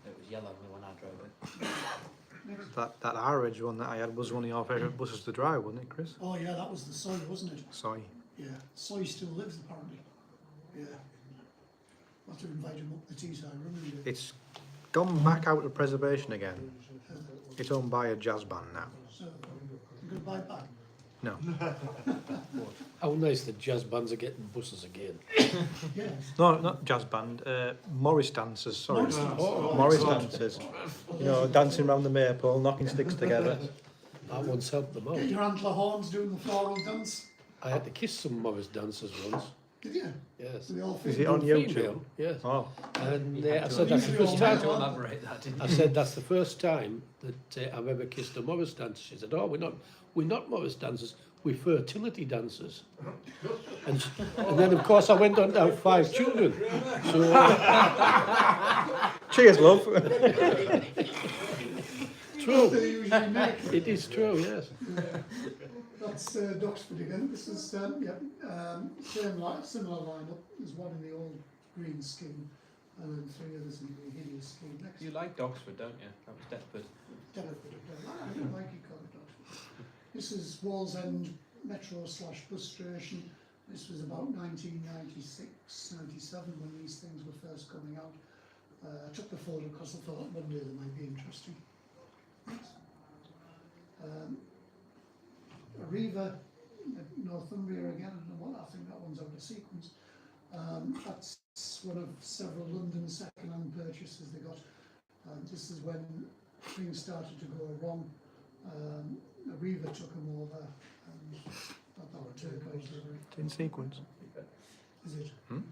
It was yellow when I drove it. Next. That Harwich one that I had was one of your favourite buses to drive, wasn't it, Chris? Oh yeah, that was the Soy, wasn't it? Soy. Yeah, Soy still lives apparently. Yeah. I'll have to invite him up the Teesside Run. It's gone back out of preservation again. It's owned by a jazz band now. So, you going to buy it back? No. How nice that jazz bands are getting buses again. Yes. No, not jazz band. Morris dancers, sorry. Morris dancers. Oh, Morris dancers. You know, dancing around the maypole, knocking sticks together. That once helped them out. Get your antler horns doing the floral dance. I had to kiss some Morris dancers once. Did you? Yes. They all Is fit. it on YouTube? Female, yes. Oh, And I said that's the first You had time. to elaborate that, didn't you? I said that's the first time that I've ever kissed a Morris dancer. She said, "Oh, we're not Morris dancers. We're fertility dancers." And then of course I went on to have 5 children. So cheers, love. true. They usually make. It is true. Yes. That's Doxford again. This is similar lineup. There's one in the old green scheme, and then 3 others in the hideous scheme. Next, You liked Oxford, don't you? That was Deptford. Deptford. I don't like it called Doxford. This is Wallsend Metro/bus station. This was about 1996, 97 when these things were first coming out. I took the photo because I thought one day they might be interesting. Arriva, Northumbria again, I think that one's out of sequence. That's one of several London second-hand purchases they got. This is when things started to go wrong. Arriva took them over. That were turquoise livery. It's in sequence. Is it? It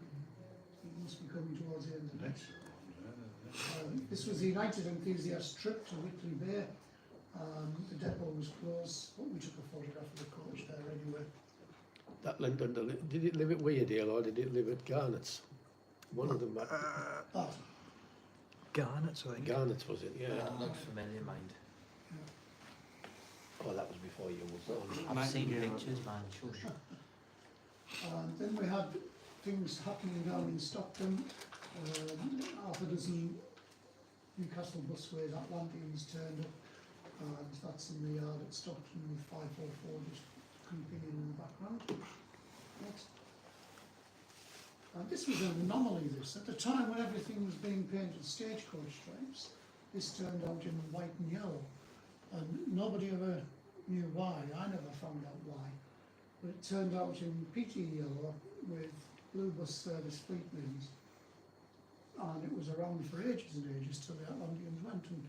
must be coming towards the end of it. This was the United Enthusiast trip to Whitley Bay. The depot was closed, but we took a photograph of the coach there anyway. That went under, did it live at Weardale or did it live at Garnett's? One of them, That, Garnets, I think. Garnett's was it, yeah. That looked familiar, mind. Oh, that was before you were born. I've seen pictures, man. Shush. then we had things happening down in Stockton. Half a dozen Newcastle busways, Atlanteans turned up, and that's in the yard at Stockton with 544 just creeping in the background. Next. This was an anomaly, this. At the time when everything was being painted stagecoach stripes, this turned out in white and yellow. And nobody ever knew why. I never found out why. But it turned out in peaty yellow with blue bus service fleet names. And it was around for ages and ages till the Atlanteans went, and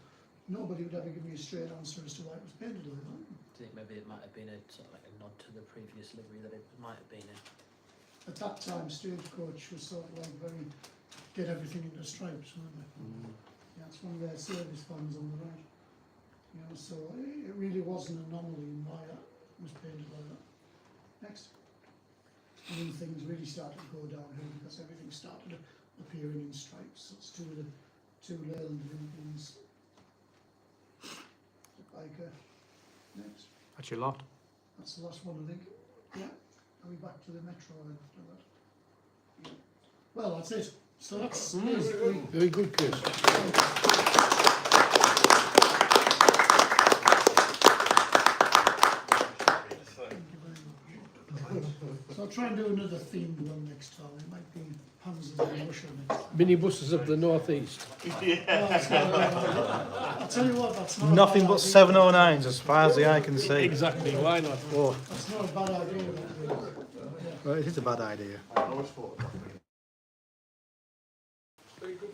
nobody would ever give me a straight answer as to why it was painted like that. I think maybe it might have been a sort of like a nod to the previous livery that it might have been in. At that time, stagecoach was sort of like very, get everything into stripes, weren't they? Yeah, it's one of their service vans on the right. You know, so it really was an anomaly in why that was painted like that. Next. And then things really started to go downhill because everything started appearing in stripes. That's two of the two Leyland Olympians. Like, next. That's your lot. That's the last one, I think. Yeah. Are we back to the metro then after that? Yeah. Well, that's it. So that's basically. Very good, Chris. So I'll try and do another themed one next time. It might be Panzers and Russia next time. Minibuses of the northeast. No, it's not a bad idea. I'll tell you what, that's not Nothing a bad but idea. 709s as far as the eye can see. Exactly, why not? Oh, That's not a bad idea. well, it is a bad idea. I always thought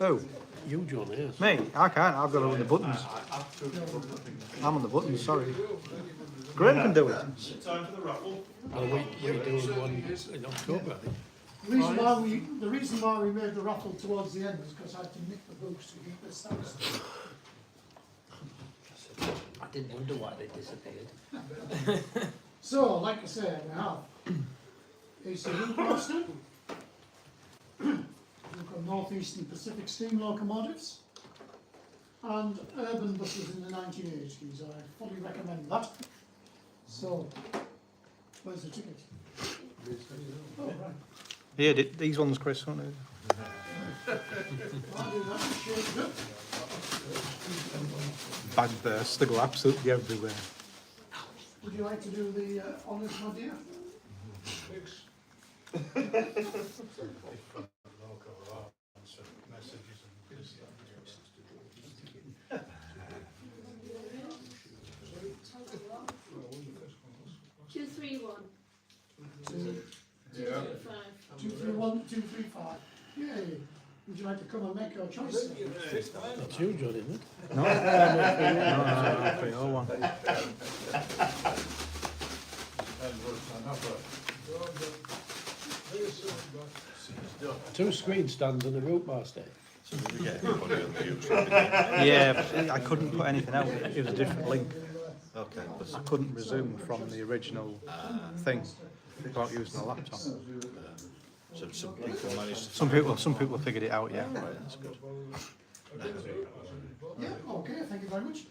Oh, You, John, yes. me? I can't. I've got to run the buttons. I'm on the buttons, sorry. Graham can do it. Time for the raffle. And we're doing one in October, I think. The reason why we made the raffle towards the end was because I had to nick the books to keep the stamps. I didn't wonder why they disappeared. So, like I said, we have AC Route we've got North Eastern Pacific steam locomotives and urban buses in the 1980s. I fully recommend that. So, where's the ticket? Oh, right. Yeah, these ones, Chris, aren't they? I'll do that and shake it up. Bag bursts, they go absolutely everywhere. Would you like to do the honours, my dear? Thanks. Two, three, one. Two, Yeah. 231, 235. Yay. Would you like to come and make your choice? That's you, John, isn't it? No, no, for your one. Two screen stands and a route master. Yeah, I couldn't put anything out. It was a different link. okay, but I couldn't resume from the original thing without using a laptop. so some people managed to. Some people figured it out. Yeah. Right, that's good. Yeah, okay, thank you very much.